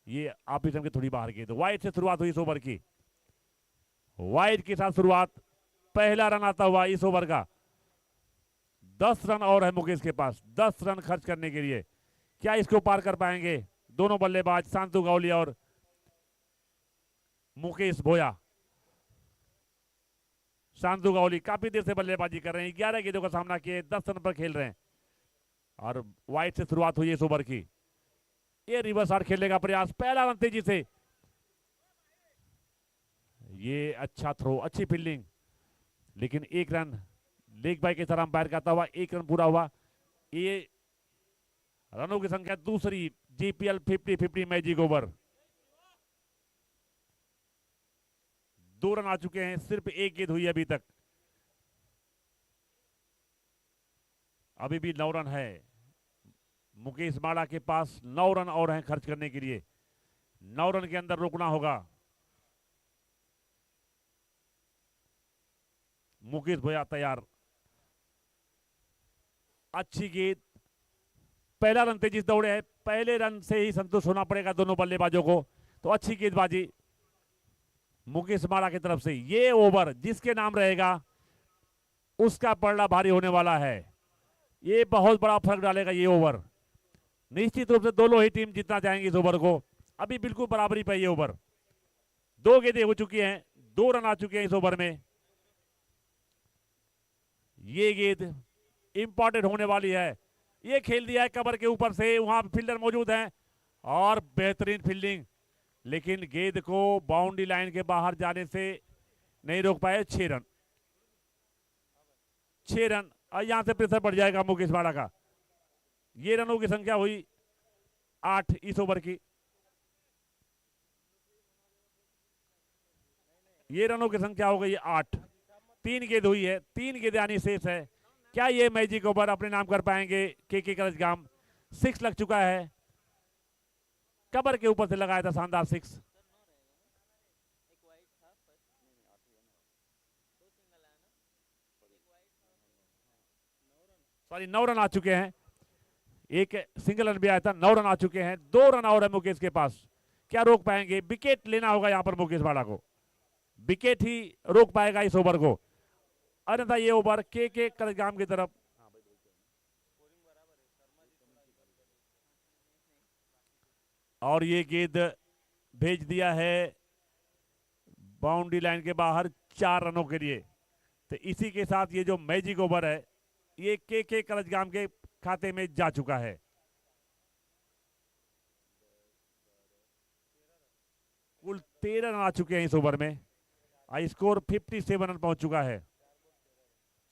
ये आप ही थोड़ी बाहर गेंद। वाइड से शुरुआत हुई इस ओवर की, वाइड के साथ शुरुआत। पहला रन आता हुआ इस ओवर का। 10 रन और है मुकेश के पास, 10 रन खर्च करने के लिए। क्या इसको पार कर पाएंगे दोनों बल्लेबाज शांतु गौली और मुकेश भोया? शांतु गौली काफी देर से बल्लेबाजी कर रहे हैं, 11 गेंदों का सामना किए, 10 रन पर खेल रहे हैं। और वाइड से शुरुआत हुई इस ओवर की। ये रिवर्स आर्ट खेलने का प्रयास, पहला रन तेजी से। ये अच्छा थ्रो, अच्छी फील्डिंग, लेकिन 1 रन लेग बाय के तरह अंपायर कहता हुआ 1 रन पूरा हुआ। ये रनों की संख्या दूसरी जीपीएल 50-50 मैजिक ओवर। 2 रन आ चुके हैं, सिर्फ 1 गेंद हुई अभी तक। अभी भी 9 रन है मुकेश माड़ा के पास। 9 रन और हैं खर्च करने के लिए। 9 रन के अंदर रोकना होगा। मुकेश भोया तैयार, अच्छी गेंद, पहला रन तेजी से दौड़े है। पहले रन से ही संतुष्ट होना पड़ेगा दोनों बल्लेबाजों को। तो अच्छी गेंदबाजी मुकेश माड़ा की तरफ से। ये ओवर जिसके नाम रहेगा उसका पलड़ा भारी होने वाला है। ये बहुत बड़ा फर्क डालेगा ये ओवर। निश्चित रूप से दोनों ही टीम जीतना चाहेंगी इस ओवर को। अभी बिल्कुल बराबरी पे ये ओवर। 2 गेंदें हो चुकी हैं, 2 रन आ चुके हैं इस ओवर में। ये गेंद इंपॉर्टेंट होने वाली है। ये खेल दिया है कवर के ऊपर से, वहां फील्डर मौजूद हैं और बेहतरीन फील्डिंग, लेकिन गेंद को बाउंड्री लाइन के बाहर जाने से नहीं रोक पाए। 6 रन, 6 रन। और यहां से प्रेशर बढ़ जाएगा मुकेश माड़ा का। ये रनों की संख्या हुई 8 इस ओवर की। ये रनों की संख्या हो गई 8। 3 गेंद हुई है, 3 गेंद आनी शेष है। क्या ये मैजिक ओवर अपने नाम कर पाएंगे के करजगाम? 6 लग चुका है, कबर के ऊपर से लगाया था शानदार 6। सॉरी 9 रन आ चुके हैं। एक सिंगल रन भी आया था, 9 रन आ चुके हैं। 2 रन और है मुकेश के पास। क्या रोक पाएंगे? विकेट लेना होगा यहां पर मुकेश माड़ा को। विकेट ही रोक पाएगा इस ओवर को, अन्यथा ये ओवर के करजगाम की तरफ। और ये गेंद भेज दिया है बाउंड्री लाइन के बाहर 4 रनों के लिए। तो इसी के साथ ये जो मैजिक ओवर है ये के करजगाम के खाते में जा चुका है। कुल 13 रन आ चुके हैं इस ओवर में। स्कोर 57 रन पहुंच चुका है।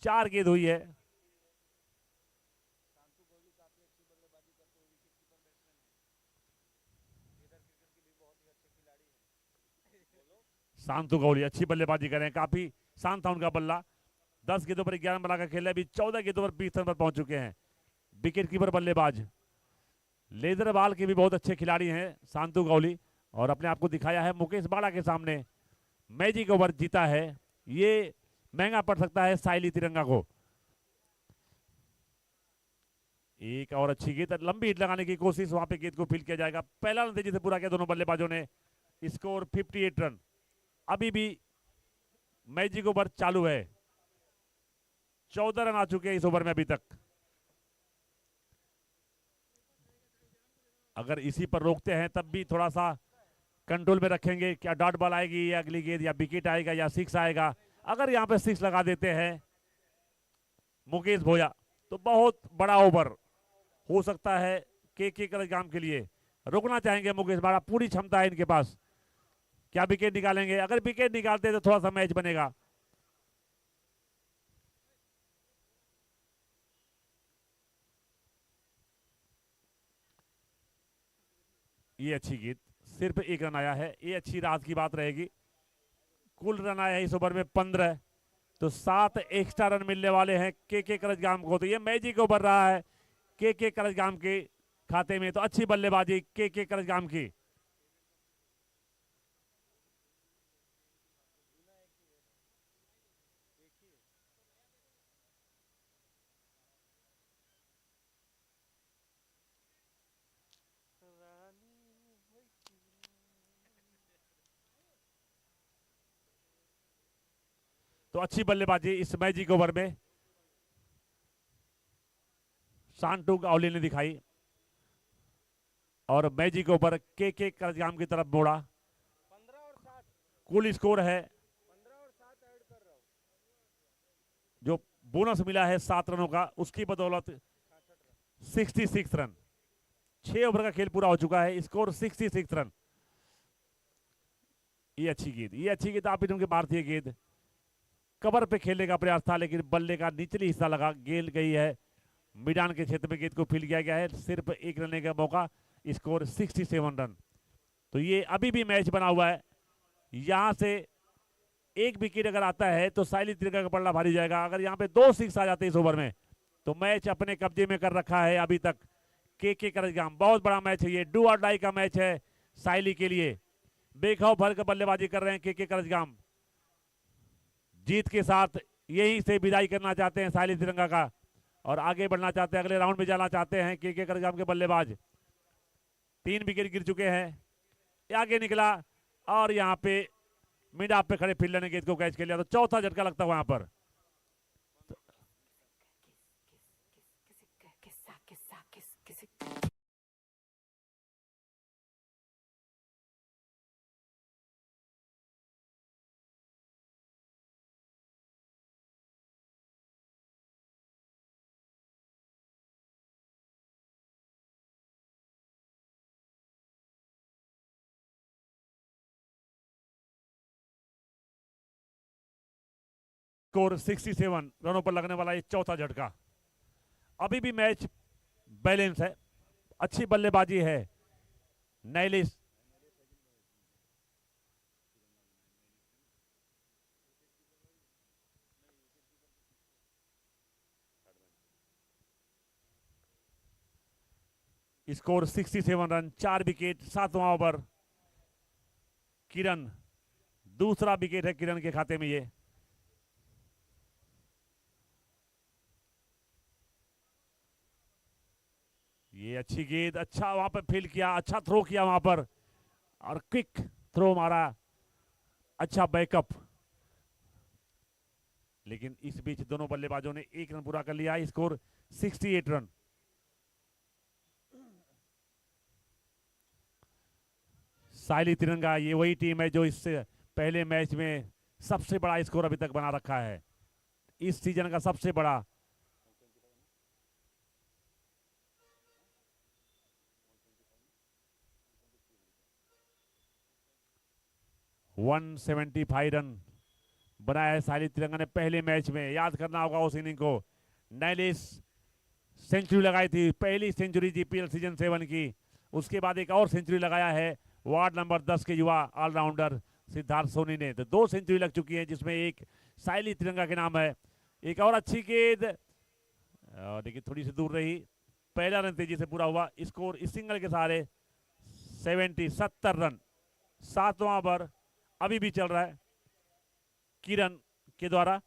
4 गेंद हुई है। शांतु गौली अच्छी बल्लेबाजी कर रहे हैं, काफी शांत था उनका बल्ला। 10 गेंदों पर 11 बनाकर खेला, अभी 14 गेंदों पर 20 रन पर पहुंच चुके हैं। विकेट कीपर बल्लेबाज लेदर बॉल के भी बहुत अच्छे खिलाड़ी हैं शांतु गौली, और अपने आप को दिखाया है मुकेश माड़ा के सामने। मैजिक ओवर जीता है, ये महंगा पड़ सकता है साइली तिरंगा को। एक और अच्छी गेंद, लंबी हिट लगाने की कोशिश, वहां पे गेंद को फील्ड किया जाएगा। पहला रन तेजी से पूरा किया दोनों बल्लेबाजों ने। Score 58 run. अभी भी मैजिक ओवर चालू है। 14 रन आ चुके हैं इस ओवर में अभी तक। अगर इसी पर रोकते हैं तब भी थोड़ा सा कंट्रोल में रखेंगे। क्या डॉट बॉल आएगी या अगली गेंद, या विकेट आएगा या 6 आएगा? अगर यहां पे 6 लगा देते हैं मुकेश भोया तो बहुत बड़ा ओवर हो सकता है के करजगाम के लिए। रोकना चाहेंगे मुकेश माड़ा, पूरी क्षमता है इनके पास। क्या विकेट निकालेंगे? अगर विकेट निकालते हैं तो थोड़ा सा मैच बनेगा। ये अच्छी गेंद सिर्फ 1 रन आया है, ये अच्छी राहत की बात रहेगी। कुल रन आया है इस ओवर में 15, तो 7 एक्स्ट्रा रन मिलने वाले हैं के करजगाम को। तो ये मैजिक ओवर रहा है के करजगाम के खाते में। तो अच्छी बल्लेबाजी के करजगाम की। तो अच्छी बल्लेबाजी इस मैजिक ओवर में शांटू गावली ने दिखाई और मैजिक ओवर के करजगाम की तरफ मोड़ा। कुल स्कोर है जो बोनस मिला है 7 रनों का, उसकी बदौलत 66 रन। 6 ओवर का खेल पूरा हो चुका है, स्कोर 66 रन। ये अच्छी गेंद आप इनके मारती है गेंद। कवर पे खेलने का प्रयास था लेकिन बल्ले का निचली हिस्सा लगा, गेंद गई है मैदान के क्षेत्र में, गेंद को फील किया गया है। सिर्फ 1 रन का मौका, स्कोर 67 रन। तो ये अभी भी मैच बना हुआ है। यहां से 1 विकेट अगर आता है तो साइली तिरंगा का पलड़ा भारी जाएगा। अगर यहाँ पे 2 सिक्स आ जाते हैं इस ओवर में तो मैच अपने कब्जे में कर रखा है अभी तक के करजगाम। बहुत बड़ा मैच है ये, डू और डाई का मैच है साइली के लिए। बेखौफ भर कर बल्लेबाजी कर रहे हैं के करजगाम। जीत के साथ यहीं से विदाई करना चाहते हैं साइली तिरंगा का और आगे बढ़ना चाहते हैं, अगले राउंड में जाना चाहते हैं के करजगाम के बल्लेबाज। 3 विकेट गिर चुके हैं, आगे निकला और यहाँ पे मिड ऑफ पे खड़े फील्डर ने गेंद को कैच कर लिया। तो चौथा झटका लगता है वहां पर। स्कोर 67 रनों पर लगने वाला ये चौथा झटका। अभी भी मैच बैलेंस है, अच्छी बल्लेबाजी है नैलिस। स्कोर 67 रन, 4 विकेट, 7वां ओवर। किरण, दूसरा विकेट है किरण के खाते में ये अच्छी गेंद, अच्छा वहां पर फील किया, अच्छा थ्रो किया वहां पर और क्विक थ्रो मारा, अच्छा बैकअप। लेकिन इस बीच दोनों बल्लेबाजों ने 1 रन पूरा कर लिया। Score 68 run. साइली तिरंगा ये वही टीम है जो इससे पहले मैच में सबसे बड़ा स्कोर अभी तक बना रखा है, इस सीजन का सबसे बड़ा। वन 175 रन बनाया है साइली तिरंगा ने पहले मैच में। याद करना होगा उस इनिंग को, नैलिस सेंचुरी लगाई थी, पहली सेंचुरी जीपीएल सीजन 7 की। उसके बाद एक और सेंचुरी लगाया है वार्ड नंबर 10 के युवा ऑलराउंडर सिद्धार्थ सोनी ने। तो 2 सेंचुरी लग चुकी है जिसमें एक साइली तिरंगा के नाम है। एक और अच्छी गेंद, लेकिन थोड़ी सी दूर रही। पहला रन तेजी से पूरा हुआ। स्कोर इस सिंगल के सहारे 70 रन। 7वां ओवर अभी भी चल रहा है किरण के द्वारा।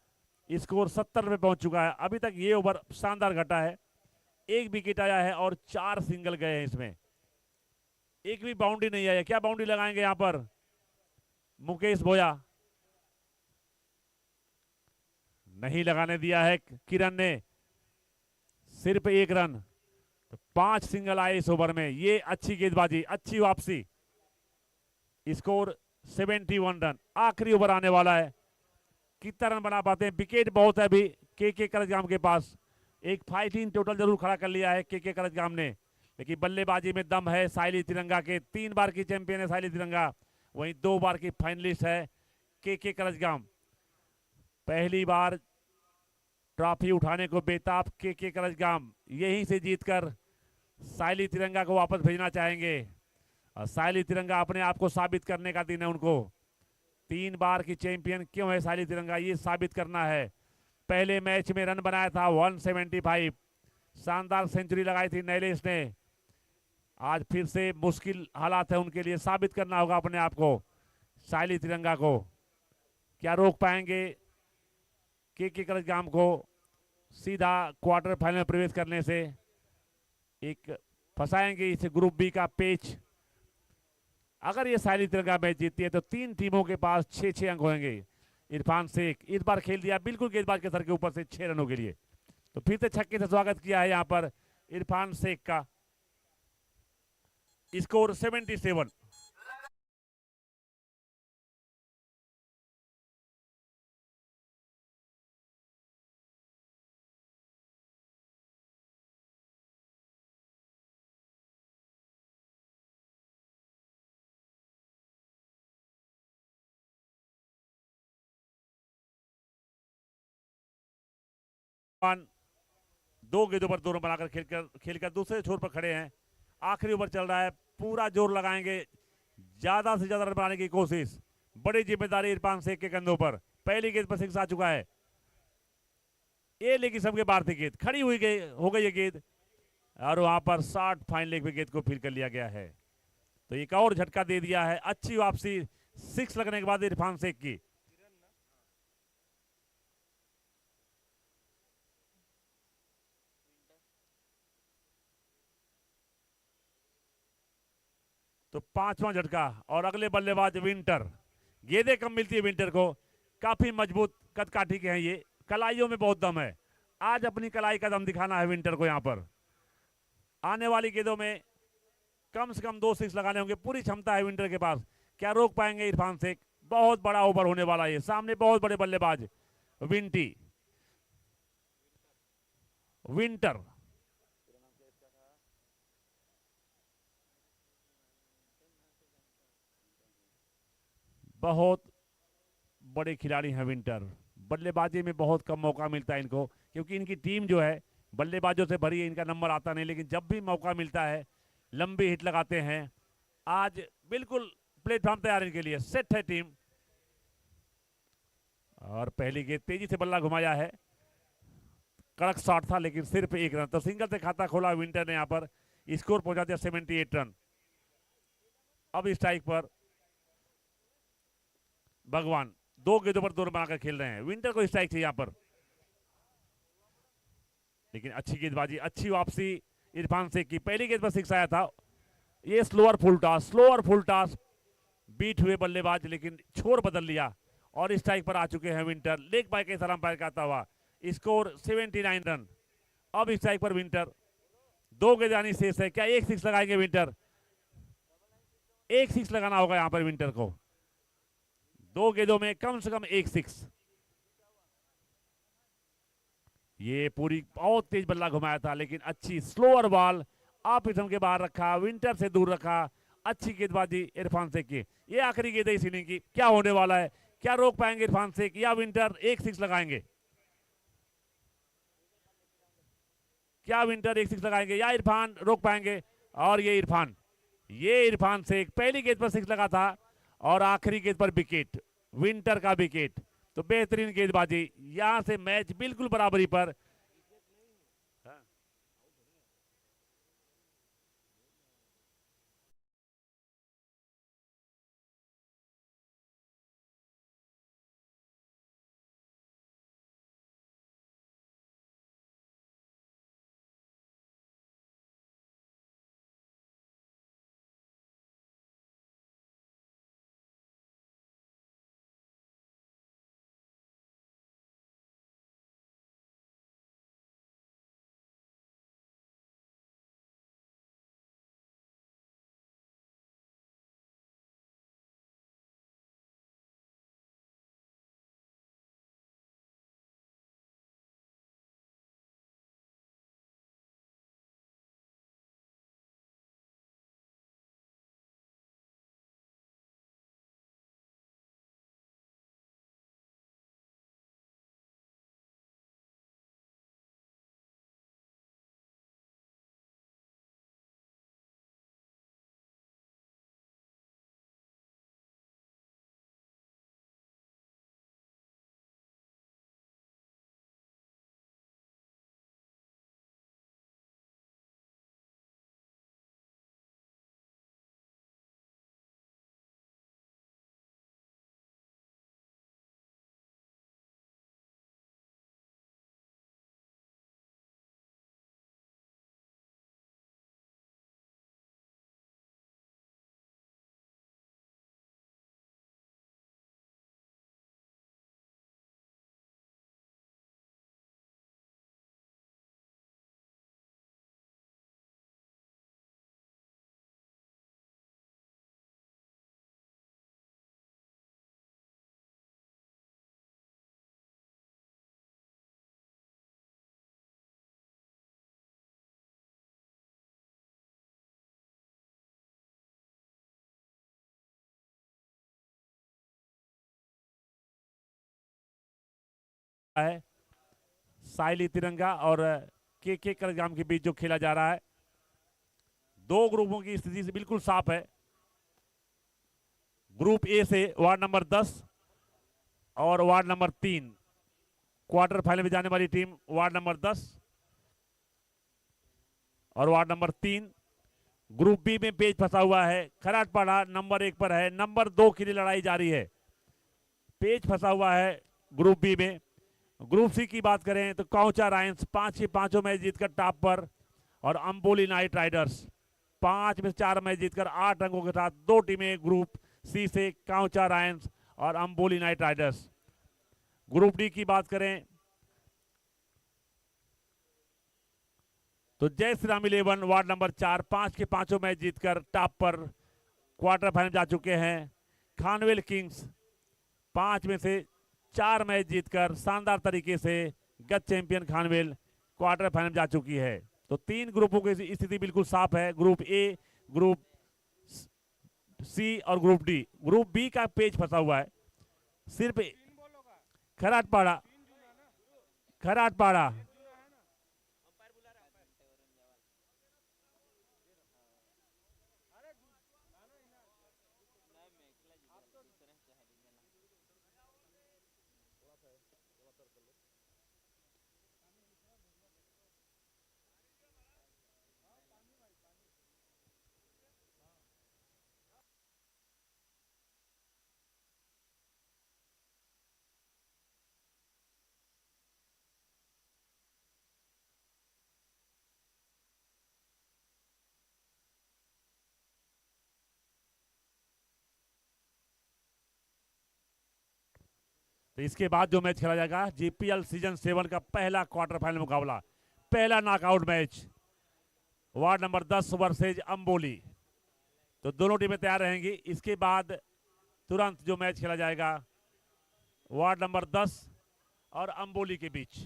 स्कोर 70 पे पहुंच चुका है। अभी तक ये ओवर शानदार घटा है, 1 विकेट आया है और 4 सिंगल गए हैं इसमें। एक भी बाउंड्री नहीं आया। क्या बाउंड्री लगाएंगे यहां पर मुकेश भोया? नहीं लगाने दिया है किरण ने, सिर्फ 1 रन। तो 5 सिंगल आए इस ओवर में। ये अच्छी गेंदबाजी, अच्छी वापसी। Score 71 run. आखिरी ओवर आने वाला है, कितना रन बना पाते हैं? विकेट बहुत है अभी के करजगाम के पास। एक फाइटिंग टोटल जरूर खड़ा कर लिया है के करजगाम ने, लेकिन बल्लेबाजी में दम है साइली तिरंगा के। 3 बार की चैंपियन है साइली तिरंगा, वहीं 2 बार की फाइनलिस्ट है के करजगाम। पहली बार ट्रॉफी उठाने को बेताब के करजगाम, यहीं से जीतकर साइली तिरंगा को वापस भेजना चाहेंगे। और साइली तिरंगा अपने आप को साबित करने का दिन है उनको। 3 बार की चैंपियन क्यों है साइली तिरंगा, ये साबित करना है। पहले मैच में रन बनाया था 175, शानदार सेंचुरी लगाई थी नैलेश ने। आज फिर से मुश्किल हालात है उनके लिए, साबित करना होगा अपने आप को साइली तिरंगा को। क्या रोक पाएंगे के करजगाम को सीधा क्वार्टर फाइनल में प्रवेश करने से? एक फंसाएंगे इस ग्रुप बी का पेच। अगर ये साइली तिरंगा मैच जीतती है तो 3 टीमों के पास 6-6 अंक होंगे। इरफान शेख इस बार खेल दिया बिल्कुल गेंदबाज के सर के ऊपर से 6 रनों के लिए। तो फिर से छक्के से स्वागत किया है यहां पर इरफान शेख का। स्कोर 77। दो गेंदों पर 2 रन बनाकर खेलकर दूसरे छोर पर खड़े हैं। आखिरी ओवर चल रहा है, पूरा जोर लगाएंगे, ज्यादा से ज्यादा रन बनाने की कोशिश। बड़ी जिम्मेदारी इरफान शेख के कंधों पर। पहली गेंद पर 6 आ चुका है ये, लेकिन सबके बाहर थी गेंद, खड़ी हुई हो गई है गेंद, और वहां पर 60 फाइन लेग पे गेंद को फील कर लिया गया है। तो एक और झटका दे दिया है। अच्छी वापसी 6 लगने के बाद इरफान शेख की। तो 5वां झटका, और अगले बल्लेबाज विंटर। गेंदें कम मिलती है विंटर को, काफी मजबूत कदकाठी के हैं ये, कलाइयों में बहुत दम है। आज अपनी कलाई का दम दिखाना है विंटर को। यहां पर आने वाली गेंदों में कम से कम 2 6 लगाने होंगे, पूरी क्षमता है विंटर के पास। क्या रोक पाएंगे इरफान शेख? बहुत बड़ा ओवर होने वाला है, सामने बहुत बड़े बल्लेबाज विंटर। बहुत बड़े खिलाड़ी हैं विंटर। बल्लेबाजी में बहुत कम मौका मिलता है इनको, क्योंकि इनकी टीम जो है बल्लेबाजों से भरी है, इनका नंबर आता नहीं, लेकिन जब भी मौका मिलता है लंबी हिट लगाते हैं। आज बिल्कुल प्लेटफॉर्म तैयार इनके लिए, सेट है टीम। और पहली गेंद तेजी से बल्ला घुमाया है, कड़क शॉट था लेकिन सिर्फ 1 रन। तो सिंगल से खाता खोला विंटर ने यहां पर, स्कोर पहुंचा दिया 78 रन। अब स्ट्राइक पर भगवान 2 गेंदों पर 2 रन बनाकर खेल रहे हैं। विंटर को स्ट्राइक चाहिए यहां पर, लेकिन अच्छी गेंदबाजी, अच्छी वापसी इरफान शेख की। पहली गेंद पर 6 आया था। ये स्लोअर फुल टॉस बीट हुए बल्लेबाज, लेकिन छोर बदल लिया और स्ट्राइक पर आ चुके हैं विंटर। लेग बाय के सलाम पार करता हुआ, स्कोर 79 रन। अब स्ट्राइक पर विंटर, 2 गेंद आनी शेष है। क्या 1 6 लगाएंगे विंटर? 1 6 लगाना होगा यहां पर विंटर को, 2 गेंदों में कम से कम 1 6। ये पूरी बहुत तेज बल्ला घुमाया था, लेकिन अच्छी स्लोअर बॉल आप इथम के बाहर रखा, विंटर से दूर रखा। अच्छी गेंदबाजी इरफान शेख की। ये आखिरी गेंद है इस इनिंग की, क्या होने वाला है? क्या रोक पाएंगे इरफान शेख या विंटर 1 6 लगाएंगे? क्या विंटर 1 6 लगाएंगे या इरफान रोक पाएंगे? और ये इरफान शेख पहली गेंद पर 6 लगा था और आखिरी गेंद पर विकेट, विंटर का विकेट। तो बेहतरीन गेंदबाजी, यहां से मैच बिल्कुल बराबरी पर। है साइली तिरंगा और के करगाम के बीच जो खेला जा रहा है। दो ग्रुपों की स्थिति से बिल्कुल साफ है। ग्रुप ए से वार्ड नंबर 10 और वार्ड नंबर 3 क्वार्टर फाइनल में जाने वाली टीम वार्ड नंबर 10 और वार्ड नंबर 3। ग्रुप बी में पेज फंसा हुआ है, खराटपाड़ा नंबर 1 पर है, नंबर 2 के लिए लड़ाई जारी है। पेज फंसा हुआ है ग्रुप बी में। ग्रुप सी की बात करें तो काउचा रायंस 5 के 5 मैच जीतकर टॉप पर और अंबोली नाइट राइडर्स 5 में 4 मैच जीतकर 8 अंकों के साथ दो टीमें ग्रुप सी से, काउचा रायंस और Amboli night Riders. Group D की बात करें तो जय श्री राम 11 वार्ड नंबर 4 5 के 5 मैच जीतकर टॉप पर क्वार्टर फाइनल जा चुके हैं। खानवेल किंग्स 5 में से 4 मैच जीतकर शानदार तरीके से गत चैंपियन खानवेल क्वार्टर फाइनल जा चुकी है। तो 3 ग्रुपों की स्थिति बिल्कुल साफ है, ग्रुप ए, ग्रुप सी और ग्रुप डी। ग्रुप बी का पेज फंसा हुआ है, सिर्फ खराटपाड़ा खराटपाड़ा तो इसके बाद जो मैच खेला जाएगा जीपीएल सीजन 7 का पहला क्वार्टर फाइनल मुकाबला, पहला knockout match ward number 10 versus Amboli. तो दोनों टीमें तैयार रहेंगी। इसके बाद तुरंत जो मैच खेला जाएगा वार्ड नंबर 10 और अंबोली के बीच।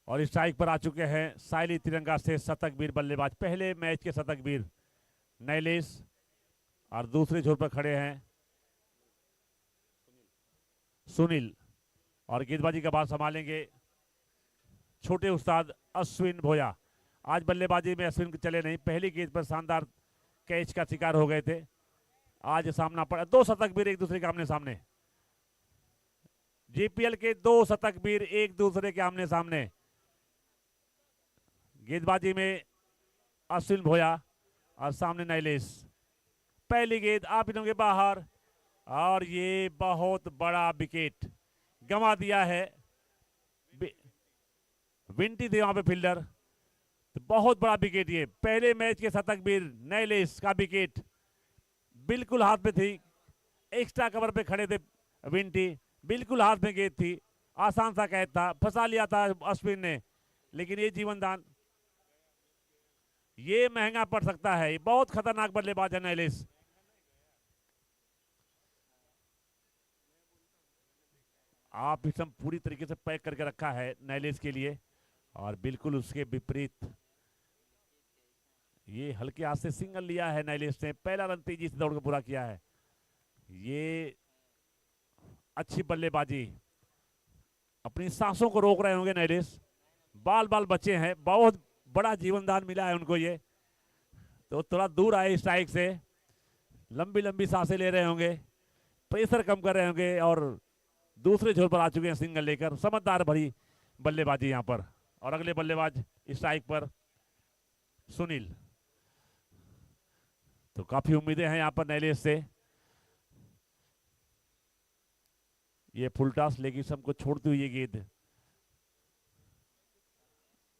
और स्ट्राइक पर आ चुके हैं साइली तिरंगा से शतकवीर बल्लेबाज, पहले मैच के शतकवीर नैलेश, और दूसरे छोर पर खड़े हैं सुनील। और गेंदबाजी का बात संभालेंगे छोटे उस्ताद अश्विन भोया। आज बल्लेबाजी में अश्विन चले नहीं, पहली गेंद पर शानदार कैच का शिकार हो गए थे। आज सामना पड़ा, 2 शतकवीर एक दूसरे के आमने सामने। जीपीएल के 2 शतकवीर एक दूसरे के आमने सामने। गेंदबाजी में अश्विन भोया और सामने नैलेश। पहली गेंद आप इनों के बाहर और ये बहुत बड़ा विकेट गंवा दिया है। विंटी थे वहां पे फील्डर, तो बहुत बड़ा विकेट। ये पहले मैच के शतकवीर नैलेश का विकेट बिल्कुल हाथ में थी, एक्स्ट्रा कवर पे खड़े थे विंटी, बिल्कुल हाथ में गेंद थी, आसान सा कैच था, फंसा लिया था अश्विन ने। लेकिन ये जीवन दान, ये महंगा पड़ सकता है। ये बहुत खतरनाक बल्लेबाज है नैलेश। आप इस समय पूरी तरीके से पैक करके रखा है नैलेश के लिए, और बिल्कुल उसके विपरीत ये हल्के हाथ से सिंगल लिया है नैलेश ने, पहला रन तेजी से दौड़ के पूरा किया है। ये अच्छी बल्लेबाजी, अपनी सांसों को रोक रहे होंगे नैलेश, बाल बाल बचे हैं, बहुत बड़ा जीवनदान मिला है उनको। ये तो थोड़ा दूर आए स्ट्राइक से, लंबी लंबी सांसें ले रहे होंगे, प्रेशर कम कर रहे होंगे, और दूसरे छोर पर आ चुके हैं सिंगल लेकर। समझदार भरी बल्लेबाजी यहां पर। और अगले बल्लेबाज स्ट्राइक पर सुनील। तो काफी उम्मीदें हैं यहां पर नैलेश से। ये फुल टॉस लेगी सबको छोड़ती हुई ये गेंद,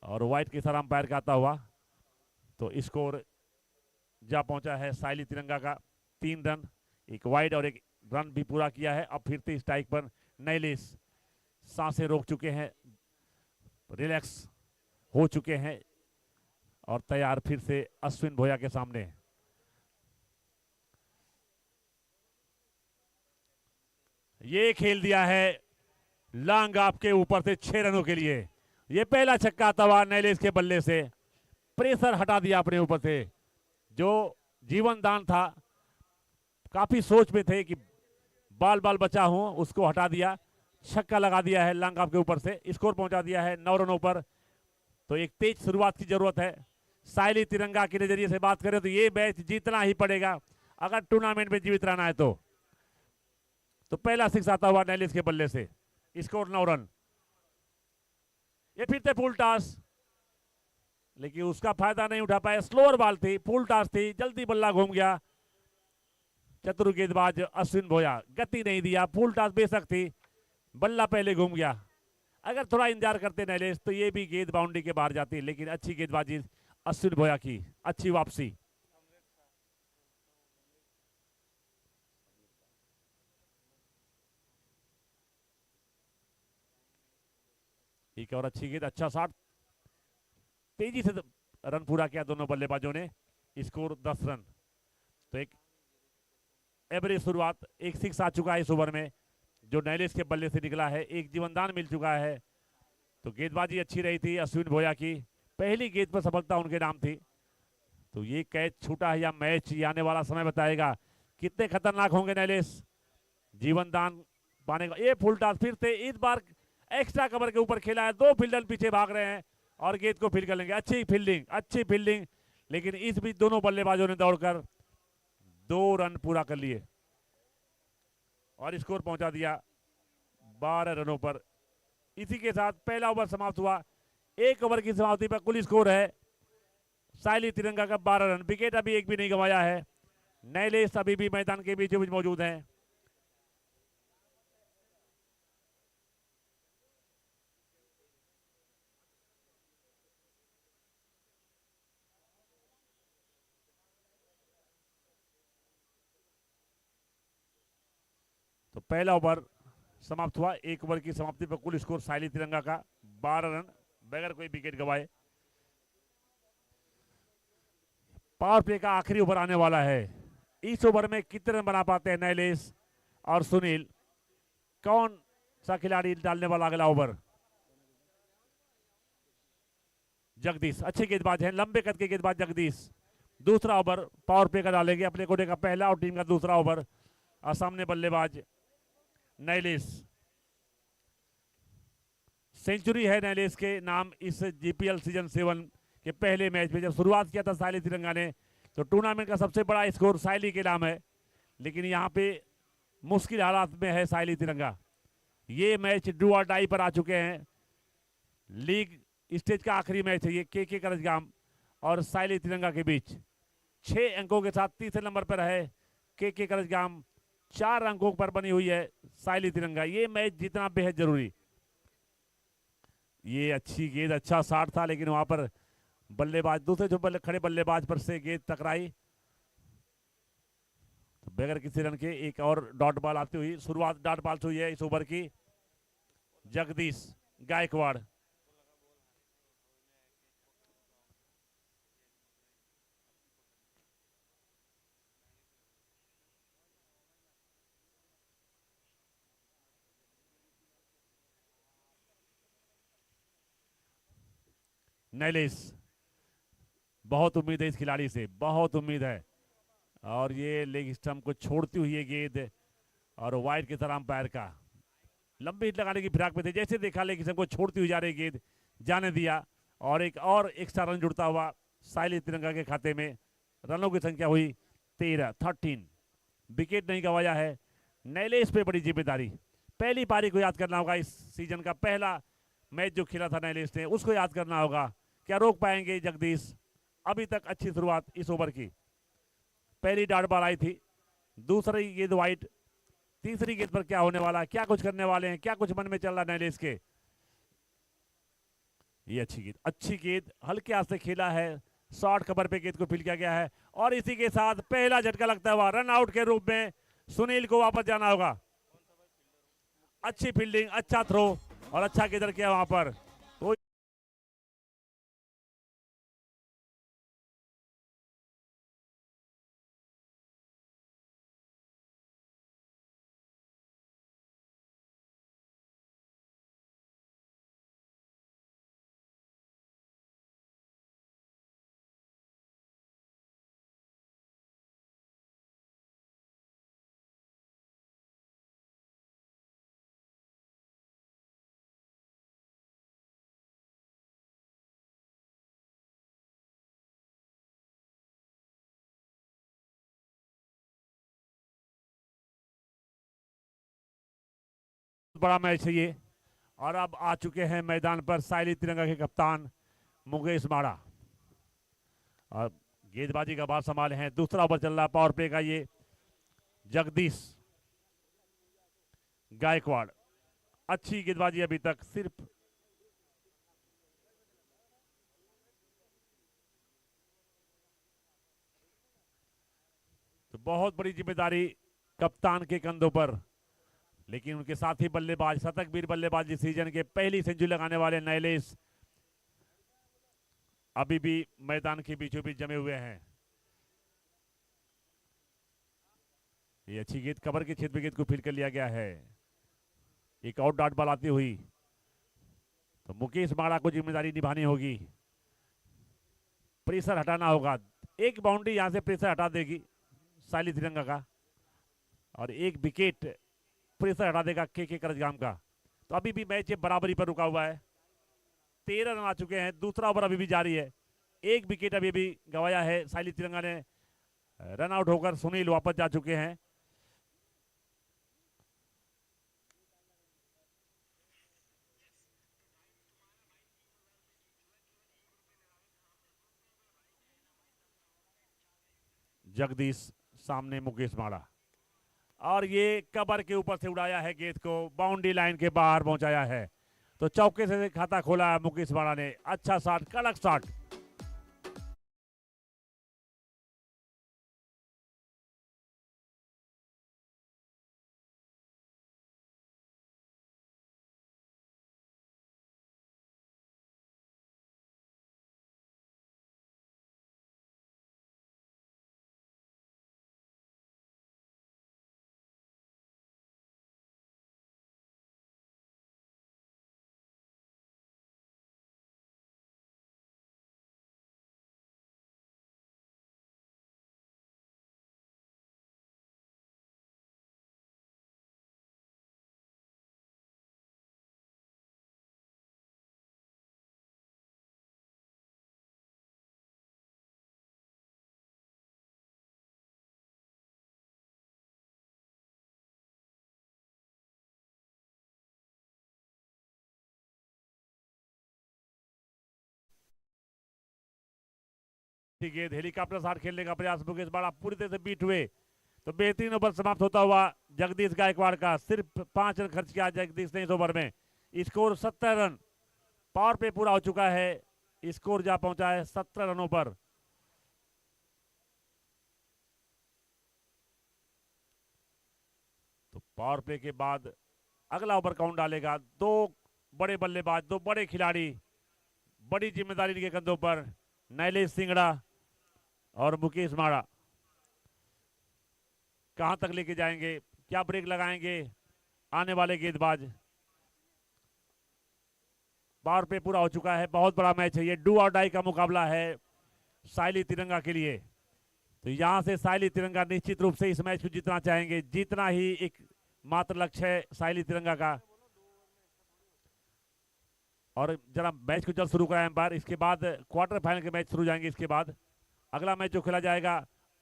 और व्हाइट के साथ अंपायर का आता हुआ। तो स्कोर जा पहुंचा है साइली तिरंगा का 3 रन, एक वाइड और एक रन भी पूरा किया है। अब फिर से स्ट्राइक पर नैलेश, सांसें रोक चुके हैं, रिलैक्स हो चुके हैं और तैयार फिर से अश्विन भोया के सामने। ये खेल दिया है लांग आपके ऊपर से 6 रनों के लिए। ये पहला छक्का था नैलेस के बल्ले से, प्रेशर हटा दिया अपने ऊपर से, जो जीवन दान था। काफी सोच में थे कि बाल बाल बचा हूं, उसको हटा दिया, छक्का लगा दिया है लांग आपके ऊपर से, स्कोर पहुंचा दिया है 9 रनों पर। तो एक तेज शुरुआत की जरूरत है। साइली तिरंगा के नजरिए से बात करें तो ये मैच जीतना ही पड़ेगा अगर टूर्नामेंट में जीवित रहना है तो पहला 6 आता हुआ नैलिस के बल्ले से, स्कोर 9 रन। ये फिर से फुल टॉस, लेकिन उसका फायदा नहीं उठा पाए। स्लोअर बॉल थी, फुल टॉस थी, जल्दी बल्ला घूम गया। चतुर गेंदबाज अश्विन भोया गति नहीं दिया, फुल टॉस बेशक थी, बल्ला पहले घूम गया। अगर थोड़ा इंतजार करते नैलेस तो ये भी गेंद बाउंड्री के बाहर जाती, लेकिन अच्छी गेंदबाजी अश्विन भोया की, अच्छी वापसी। एक और अच्छी गेंद, अच्छा शॉट, तेजी से रन पूरा किया दोनों बल्लेबाजों ने, स्कोर 10 रन। तो एक एवरेज शुरुआत, एक 6 आ चुका है इस ओवर में जो नैलेस के बल्ले से निकला है, एक जीवनदान मिल चुका है। तो गेंदबाजी अच्छी रही थी अश्विन भोया की, पहली गेंद पर सफलता उनके नाम थी। तो ये कैच छूटा है या मैच, ये आने वाला समय बताएगा कितने खतरनाक होंगे नैलेस जीवनदान पाने का। ये फुल टॉस फिर से, इस बार एक्स्ट्रा कवर के ऊपर खेला है, 2 फील्डर पीछे भाग रहे हैं और गेंद को फील्ड कर लेंगे। अच्छी फील्डिंग, अच्छी फील्डिंग, लेकिन इस बीच दोनों बल्लेबाजों ने दौड़कर 2 रन पूरा कर लिए और स्कोर पहुंचा दिया 12 रनों पर। इसी के साथ पहला ओवर समाप्त हुआ। 1 ओवर की समाप्ति पर कुल स्कोर है साइली तिरंगा का 12 रन। विकेट अभी एक भी नहीं गंवाया है। नैलेस अभी भी मैदान के बीचों बीच मौजूद हैं। तो पहला ओवर समाप्त हुआ। 1 ओवर की समाप्ति पर कुल स्कोर साइली तिरंगा का 12 रन बगैर कोई विकेट गंवाए। पावर प्ले का आखिरी ओवर आने वाला है। इस ओवर में कितने रन बना पाते हैं नैलेस और सुनील, कौन सा खिलाड़ी डालने वाला अगला ओवर? जगदीश अच्छे गेंदबाज हैं, लंबे कद के गेंदबाज जगदीश दूसरा ओवर पावर प्ले का डालेंगे, अपने कोटे का पहला और टीम का दूसरा ओवर। और सामने बल्लेबाज नैलेस। सेंचुरी है नैलेस के नाम इस जीपीएल सीजन 7 के पहले मैच में। जब शुरुआत किया था साइली तिरंगा ने तो टूर्नामेंट का सबसे बड़ा स्कोर साइली के नाम है, लेकिन यहाँ पे मुश्किल हालात में है साइली तिरंगा। ये मैच डू और डाई पर आ चुके हैं। लीग स्टेज का आखिरी मैच है ये, के करजगाम और साइली तिरंगा के बीच। 6 अंकों के साथ तीसरे नंबर पर है के करजगाम, 4 अंकों पर बनी हुई है साइली तिरंगा। ये मैच जीतना बेहद जरूरी। ये अच्छी गेंद, अच्छा शॉट था, लेकिन वहां पर बल्लेबाज दूसरे जो खड़े बल्लेबाज पर से गेंद टकराई। तो बगैर किसी रन के एक और डॉट बॉल आती हुई, शुरुआत डॉट बॉल से हुई है इस ओवर की। जगदीश गायकवाड़ नैलेस, बहुत उम्मीद है इस खिलाड़ी से, बहुत उम्मीद है। और ये लेग स्टंप को छोड़ती हुई है गेंद और वाइड की तरह अंपायर का लंबी हिट लगाने की फिराक में थे, जैसे देखा लेग स्टंप को छोड़ती हुई जा रही गेंद, जाने दिया और एक और एक्स्ट्रा रन जुड़ता हुआ साइली तिरंगा के खाते में। रनों की संख्या हुई 13, विकेट नहीं गंवाया है। नैलेस पे बड़ी जिम्मेदारी। पहली पारी को याद करना होगा, इस सीजन का पहला मैच जो खेला था नैलेस ने, उसको याद करना होगा। क्या रोक पाएंगे जगदीश? अभी तक अच्छी शुरुआत इस ओवर की। पहली डॉट बॉल आई थी, दूसरी गेंद वाइड, तीसरी गेंद पर क्या होने वाला है, क्या कुछ करने वाले हैं, क्या कुछ मन में चल रहा है नैलेस के। ये अच्छी गेंद हल्के हाथ से खेला है, शॉर्ट कवर पे गेंद को फील्ड किया गया है और इसी के साथ पहला झटका लगता हुआ रन आउट के रूप में सुनील को वापस जाना होगा। अच्छी फील्डिंग, अच्छा थ्रो और अच्छा किधर किया वहां पर। बड़ा मैच है ये। और अब आ चुके हैं मैदान पर साइली तिरंगा के कप्तान मुकेश माड़ा। और गेंदबाजी का बात संभाले हैं। दूसरा ओवर चल रहा है पावर प्ले का ये। जगदीश गायकवाड़, अच्छी गेंदबाजी अभी तक। सिर्फ तो बहुत बड़ी जिम्मेदारी कप्तान के कंधों पर, लेकिन उनके साथी बल्लेबाज, शतक वीर बल्लेबाज इस सीजन के पहली सेंचुरी लगाने वाले नैलेश अभी भी मैदान के बीचों बीच जमे हुए हैं। ये अच्छी गेंद कवर के क्षेत्र में गेंद को फील्ड कर लिया गया है। एक आउट डॉट बॉल आती हुई तो मुकेश माड़ा को जिम्मेदारी निभानी होगी, प्रेशर हटाना होगा। एक बाउंड्री यहां से प्रेशर हटा देगी साइली तिरंगा का, और एक विकेट प्रेशर हटा देगा के करजगाम का। तो अभी भी मैच बराबरी पर रुका हुआ है। 13 रन आ चुके हैं। दूसरा ओवर अभी भी जारी है। एक विकेट अभी भी गंवाया है साइली तिरंगा ने। रन आउट होकर सुनील वापस जा चुके हैं। जगदीश सामने मुकेश माड़ा, और ये कबर के ऊपर से उड़ाया है गेंद को, बाउंड्री लाइन के बाहर पहुंचाया है। तो चौके से खाता खोला है मुकेश माड़ा ने। अच्छा शॉट, कड़क शॉट। गेंद हेलीकॉप्टर शॉट खेलने का प्रयास मुकेश माड़ा पूरी तरह से बीट हुए। तो बेहतरीन ओवर समाप्त होता हुआ जगदीश गायकवाड़ का। सिर्फ 5 रन खर्च किया जगदीश ने इस ओवर में। Score 70 run. पावर पे पूरा हो चुका है। स्कोर जा पहुंचा है 17 रनों पर। तो पावर प्ले के बाद अगला ओवर कौन डालेगा? दो बड़े बल्लेबाज, दो बड़े खिलाड़ी, बड़ी जिम्मेदारी के कंधों पर, नैलेश सिंगड़ा और मुकेश माड़ा। कहां तक लेके जाएंगे? क्या ब्रेक लगाएंगे आने वाले गेंदबाज? पावर पे पूरा हो चुका है। बहुत बड़ा मैच है ये। डू और डाई का मुकाबला है साइली तिरंगा के लिए। तो यहां से साइली तिरंगा निश्चित रूप से इस मैच को जीतना चाहेंगे। जीतना ही एक मात्र लक्ष्य है साइली तिरंगा का। और जरा मैच को जल्द शुरू कराएं एम्पायर। इसके बाद क्वार्टर फाइनल के मैच शुरू जाएंगे। इसके बाद अगला मैच जो खेला जाएगा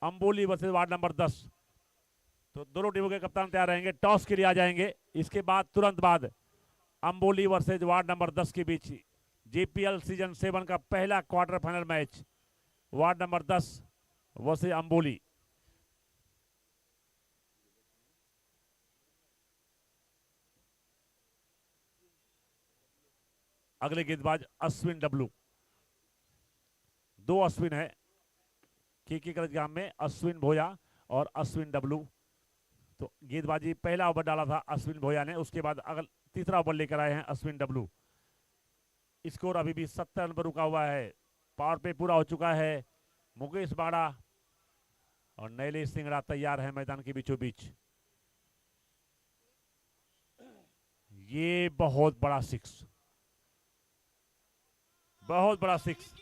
अंबोली वर्सेस वार्ड नंबर 10। तो दोनों टीमों के कप्तान तैयार रहेंगे, टॉस के लिए आ जाएंगे। इसके बाद तुरंत बाद अंबोली वर्सेज वार्ड नंबर 10 के बीच जेपीएल सीजन 7 का पहला quarter final match, ward number 10 versus Amboli. अगले गेंदबाज अश्विन डब्लू। दो अश्विन है के करजगाम में, अश्विन भोया और अश्विन डब्लू। तो गेंदबाजी पहला ओवर डाला था अश्विन भोया ने, उसके बाद अगल तीसरा ओवर लेकर आए हैं अश्विन डब्लू। स्कोर अभी भी 70 रन पर रुका हुआ है। पावर पे पूरा हो चुका है। मुकेश माड़ा और नैलेश सिंगड़ा तैयार है मैदान के बीचों बीच। ये बहुत बड़ा सिक्स, बहुत बड़ा सिक्स।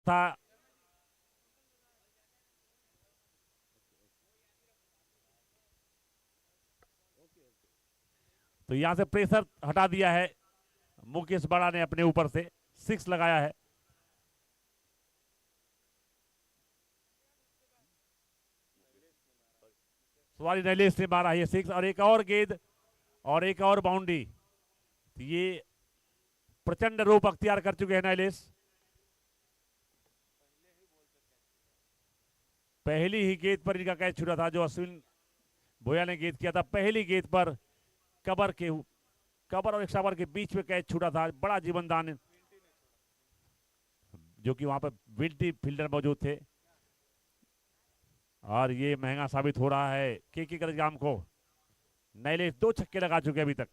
था तो यहां से प्रेशर हटा दिया है मुकेश बड़ा ने अपने ऊपर से, 6 लगाया है। सवारी नैलेश ने मारा है 6, और एक और गेंद और एक और बाउंड्री। तो ये प्रचंड रूप अख्तियार कर चुके हैं नैलेश। पहली ही गेंद पर इनका कैच छूटा था जो अश्विन भोया ने गेंद किया था। पहली गेंद पर कबर और एक्स्ट्रा के बीच में कैच छूटा था। बड़ा जीवनदान, जो कि वहां पर विल्टी फील्डर मौजूद थे, और ये महंगा साबित हो रहा है के करजगाम को। नैलेश 2 छक्के लगा चुके अभी तक।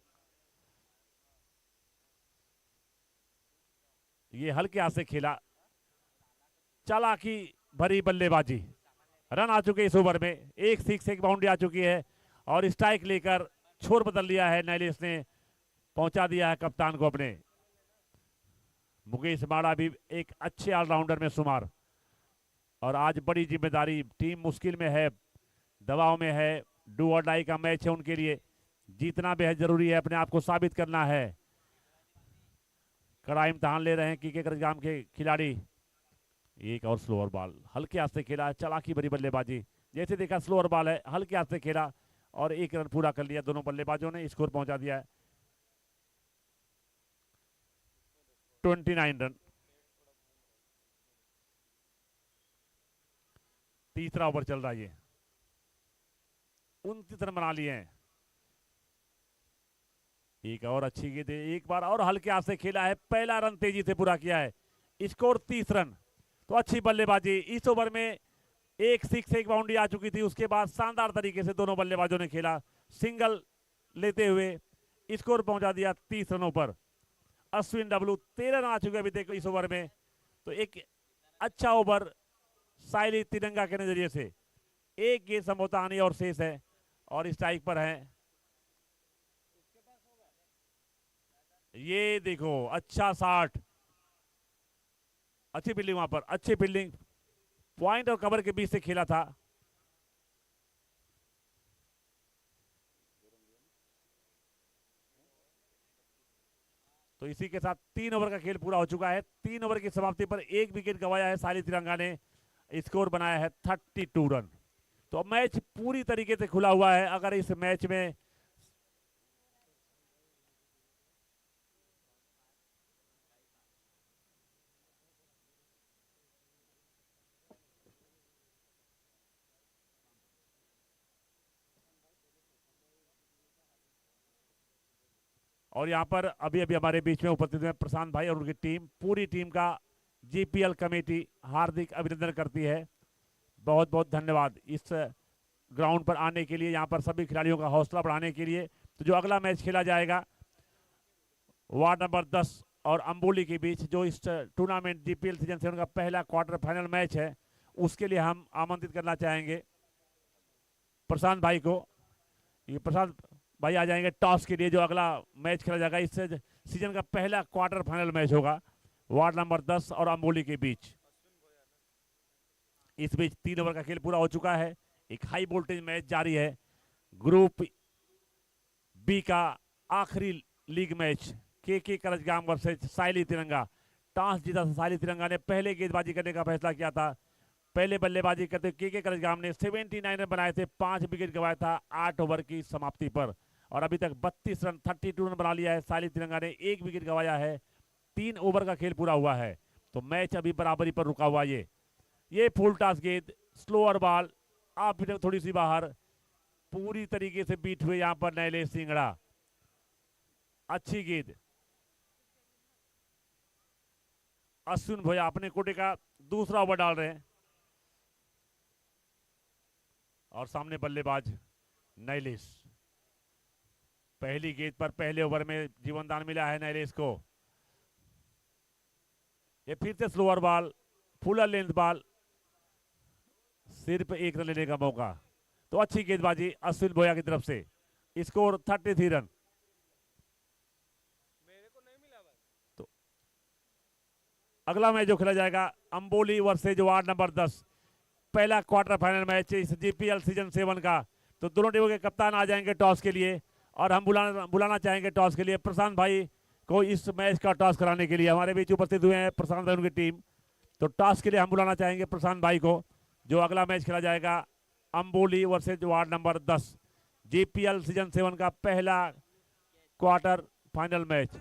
ये हल्के हाथ से खेला, चालाकी भरी बल्लेबाजी। रन आ चुके इस ओवर में, 1 6 1 बाउंड्री आ चुकी है, और स्ट्राइक लेकर छोर बदल लिया है नैलेश ने, पहुंचा दिया है कप्तान को अपने। मुकेश माड़ा भी एक अच्छे ऑलराउंडर में शुमार, और आज बड़ी जिम्मेदारी, टीम मुश्किल में है, दबाव में है, डू और डाई का मैच है उनके लिए। जीतना बेहद जरूरी है, अपने आप को साबित करना है। कड़ा इम्तहान ले रहे हैं के करजगाम के खिलाड़ी। एक और स्लोअर बॉल, हल्के हाथ से खेला, चालाकी भरी बल्लेबाजी। जैसे देखा स्लोअर बॉल है, हल्के हाथ से खेला और 1 रन पूरा कर लिया दोनों बल्लेबाजों ने, स्कोर पहुंचा दिया है 29 रन। तीसरा ओवर चल रहा है, 29 रन बना लिए हैं। एक और अच्छी गेंद, एक बार और हल्के हाथ से खेला है, पहला रन तेजी से पूरा किया है, स्कोर 30 रन। तो अच्छी बल्लेबाजी। इस ओवर में 1 6 1 बाउंड्री आ चुकी थी, उसके बाद शानदार तरीके से दोनों बल्लेबाजों ने खेला, सिंगल लेते हुए स्कोर पहुंचा दिया 30 रनों पर। अश्विन डब्लू 13 रन आ चुके अभी तक इस ओवर में। तो एक अच्छा ओवर साइली तिरंगा के नजरिए से। एक गेंद संभवतः आनी और शेष है, और स्ट्राइक पर है। ये देखो, अच्छा 60, अच्छी फील्डिंग वहां पर, अच्छी फील्डिंग, पॉइंट और कवर के बीच से खेला था। तो इसी के साथ 3 ओवर का खेल पूरा हो चुका है। 3 ओवर की समाप्ति पर 1 विकेट गंवाया है साइली तिरंगा ने, स्कोर बनाया है 32 रन। तो मैच पूरी तरीके से खुला हुआ है। अगर इस मैच में और यहां पर अभी अभी हमारे बीच में उपस्थित हैं प्रशांत भाई और उनकी टीम, पूरी टीम का जीपीएल कमेटी हार्दिक अभिनंदन करती है। बहुत बहुत धन्यवाद इस ग्राउंड पर आने के लिए, यहां पर सभी खिलाड़ियों का हौसला बढ़ाने के लिए। तो जो अगला मैच खेला जाएगा वार्ड नंबर 10 और अंबोली के बीच, जो इस टूर्नामेंट जीपीएल सीजन 7 का पहला क्वार्टर फाइनल मैच है, उसके लिए हम आमंत्रित करना चाहेंगे प्रशांत भाई को। ये प्रशांत भाई आ जाएंगे टॉस के लिए। जो अगला मैच खेला जाएगा इस सीजन का पहला क्वार्टर फाइनल मैच होगा वार्ड नंबर 10 और अंबोली के बीच। इस बीच 3 ओवर का खेल पूरा हो चुका है, एक हाई वोल्टेज मैच जारी है। ग्रुप बी का आखिरी लीग मैच के करजगाम वर्सेस साइली तिरंगा। टॉस जीता था साइली तिरंगा ने, पहले गेंदबाजी करने का फैसला किया था। पहले बल्लेबाजी करते के करजगाम ने 79 रन बनाए थे, 5 विकेट गंवाया था 8 ओवर की समाप्ति पर, और अभी तक 32 रन 32 रन बना लिया है साइली तिरंगा ने, 1 विकेट गंवाया है। 3 ओवर का खेल पूरा हुआ है, तो मैच अभी बराबरी पर रुका हुआ। ये फुल टॉस गेंद, स्लोअर बॉल, आप थोड़ी सी बाहर, पूरी तरीके से बीट हुए यहां पर नैलेश सिंगड़ा। अच्छी गेंद, अश्विन भोया अपने कोटे का दूसरा ओवर डाल रहे हैं, और सामने बल्लेबाज नैलेश। पहली गेंद पर पहले ओवर में जीवनदान मिला है नैलेश को। ये फिर से slower ball, Fuller length ball, सिर्फ 1 रन लेने का मौका। तो अच्छी गेंदबाजी अश्विन भोया की तरफ से, स्कोर 33 रन। तो अगला मैच जो खेला जाएगा अंबोली वर्सेज वार्ड नंबर 10, पहला क्वार्टर फाइनल मैच इस जीपीएल सीजन 7 का। तो दोनों टीमों के कप्तान आ जाएंगे टॉस के लिए, और हम बुलाना चाहेंगे टॉस के लिए प्रशांत भाई को इस मैच का टॉस कराने के लिए। हमारे बीच उपस्थित हुए हैं प्रशांत भाई, उनकी टीम। तो टॉस के लिए हम बुलाना चाहेंगे प्रशांत भाई को। जो अगला मैच खेला जाएगा Amboli versus ward number 10, GPL season 7 का पहला क्वार्टर फाइनल मैच।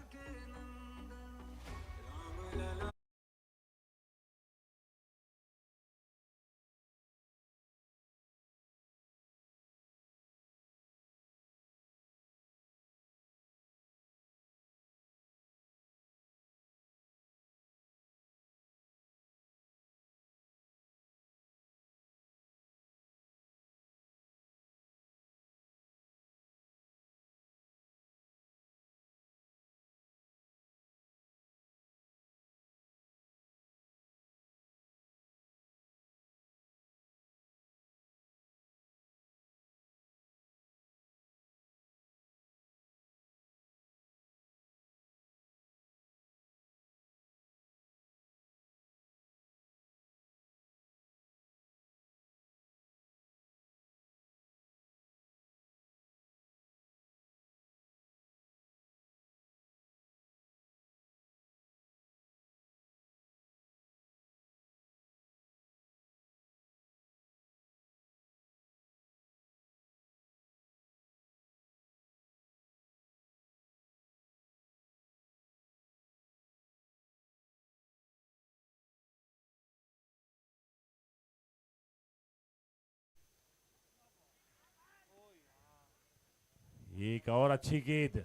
एक और अच्छी गेंद,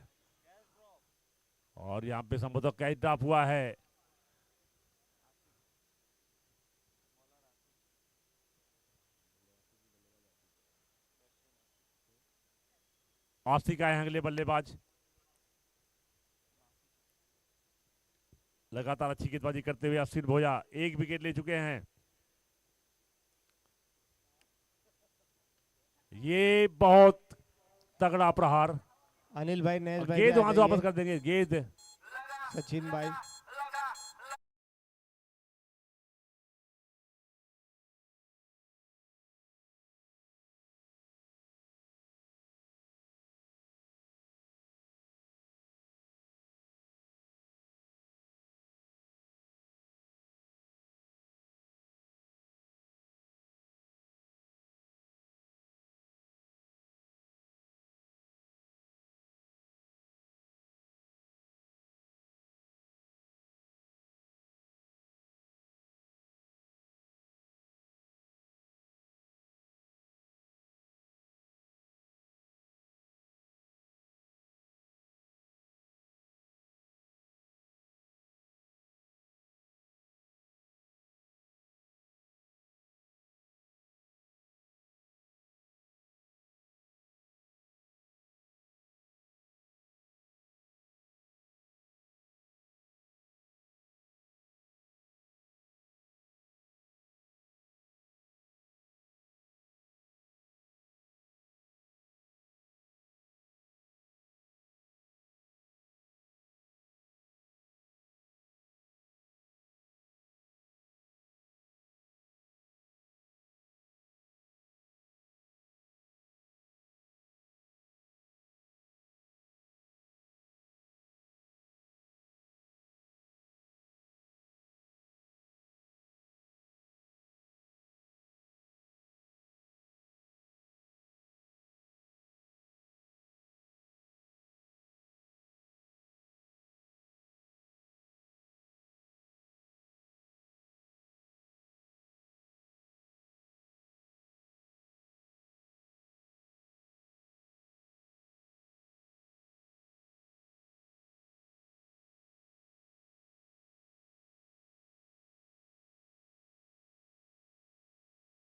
और यहां पे संभवतः कैच ड्रॉप हुआ है। आस्तिक आए हैं अगले बल्लेबाज। लगातार अच्छी गेंदबाजी करते हुए अश्विन भोया 1 विकेट ले चुके हैं। ये बहुत तगड़ा प्रहार। अनिल भाई, नेज भाई गेंद भी आ वहां से वापस जाइए। कर देंगे। गेंद सचिन भाई,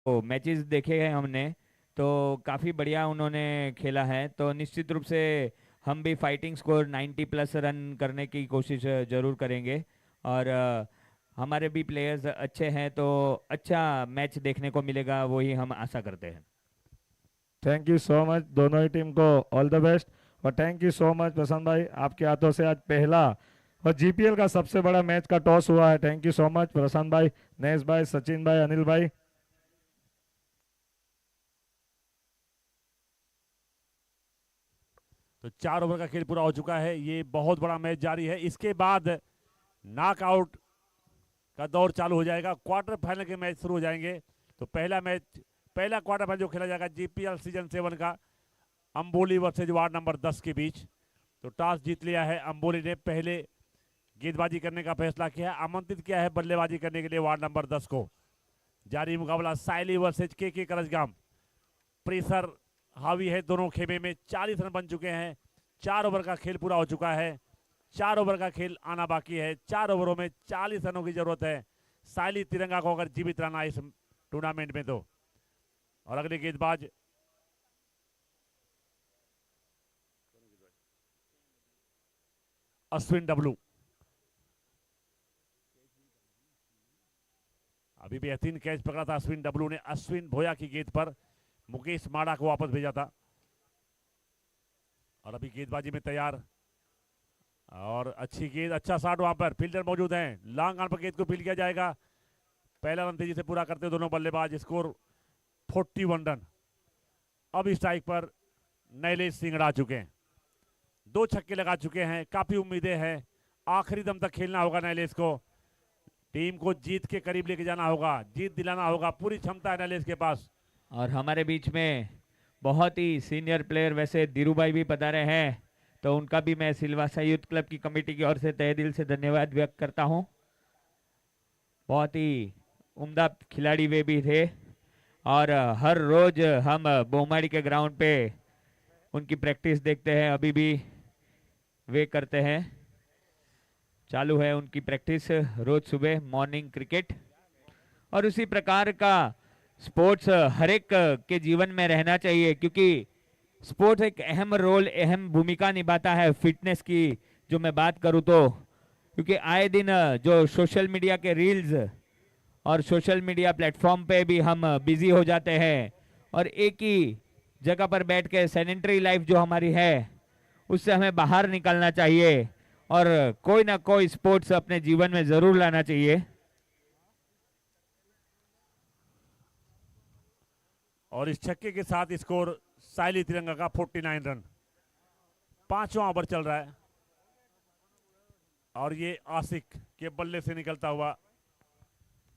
तो मैचेस देखे हैं हमने, तो काफ़ी बढ़िया उन्होंने खेला है। तो निश्चित रूप से हम भी फाइटिंग स्कोर 90 प्लस रन करने की कोशिश ज़रूर करेंगे। और हमारे भी प्लेयर्स अच्छे हैं, तो अच्छा मैच देखने को मिलेगा, वही हम आशा करते हैं। थैंक यू सो मच, दोनों ही टीम को ऑल द बेस्ट। और थैंक यू सो मच प्रशांत भाई, आपके हाथों से आज पहला और जीपीएल का सबसे बड़ा मैच का टॉस हुआ है। थैंक यू सो मच प्रशांत भाई, नेस भाई, सचिन भाई, अनिल भाई। तो 4 ओवर का खेल पूरा हो चुका है। ये बहुत बड़ा मैच जारी है। इसके बाद नॉकआउट का दौर चालू हो जाएगा। क्वार्टर फाइनल के मैच शुरू हो जाएंगे। तो पहला क्वार्टर फाइनल जो खेला जाएगा जीपीएल सीजन 7 का, अंबोली वर्सेज वार्ड नंबर 10 के बीच। तो टॉस जीत लिया है अंबोली ने, पहले गेंदबाजी करने का फैसला किया है, आमंत्रित किया है बल्लेबाजी करने के लिए वार्ड नंबर 10 को। जारी मुकाबला साइली वर्सेज के करजगाम। प्रेशर हावी है दोनों खेमे में। 40 रन बन चुके हैं। 4 ओवर का खेल पूरा हो चुका है। 4 ओवर का खेल आना बाकी है। 4 ओवरों में 40 रनों की जरूरत है साइली तिरंगा को अगर जीवित रहना इस टूर्नामेंट में तो। और अगले गेंदबाज अश्विन डब्लू। अभी बेहतरीन कैच पकड़ा था अश्विन डब्लू ने। अश्विन भोया की गेंद पर मुकेश माड़ा को वापस भेजा था। और अभी गेंदबाजी में तैयार, और अच्छी गेंद, अच्छा शॉट, वहां पर फील्डर मौजूद हैं। लॉन्ग ऑन पर गेंद को फील्ड किया जाएगा। पहला रन तेजी से पूरा करते दोनों बल्लेबाज। Score 41 run. अब स्ट्राइक पर नैलेश सिंह आ चुके हैं। 2 छक्के लगा चुके हैं। काफी उम्मीदें हैं। आखिरी दम तक खेलना होगा नैलेश को। टीम को जीत के करीब लेके जाना होगा, जीत दिलाना होगा। पूरी क्षमता है नैलेश के पास। और हमारे बीच में बहुत ही सीनियर प्लेयर वैसे धीरूभाई भी पधारे हैं, तो उनका भी मैं सिलवासा यूथ क्लब की कमेटी की ओर से तहे दिल से धन्यवाद व्यक्त करता हूं। बहुत ही उम्दा खिलाड़ी वे भी थे, और हर रोज हम बोमाड़ी के ग्राउंड पे उनकी प्रैक्टिस देखते हैं। अभी भी वे करते हैं, चालू है उनकी प्रैक्टिस रोज सुबह मॉर्निंग क्रिकेट। और उसी प्रकार का स्पोर्ट्स हर एक के जीवन में रहना चाहिए, क्योंकि स्पोर्ट्स एक अहम रोल, अहम भूमिका निभाता है फिटनेस की। जो मैं बात करूं तो, क्योंकि आए दिन जो सोशल मीडिया के रील्स और सोशल मीडिया प्लेटफॉर्म पे भी हम बिजी हो जाते हैं, और एक ही जगह पर बैठ के सेडेंटरी लाइफ जो हमारी है उससे हमें बाहर निकलना चाहिए, और कोई ना कोई स्पोर्ट्स अपने जीवन में जरूर लाना चाहिए। और इस छक्के के साथ स्कोर साइली तिरंगा का 49 रन। 5वां ओवर चल रहा है, और ये आशिक के बल्ले से निकलता हुआ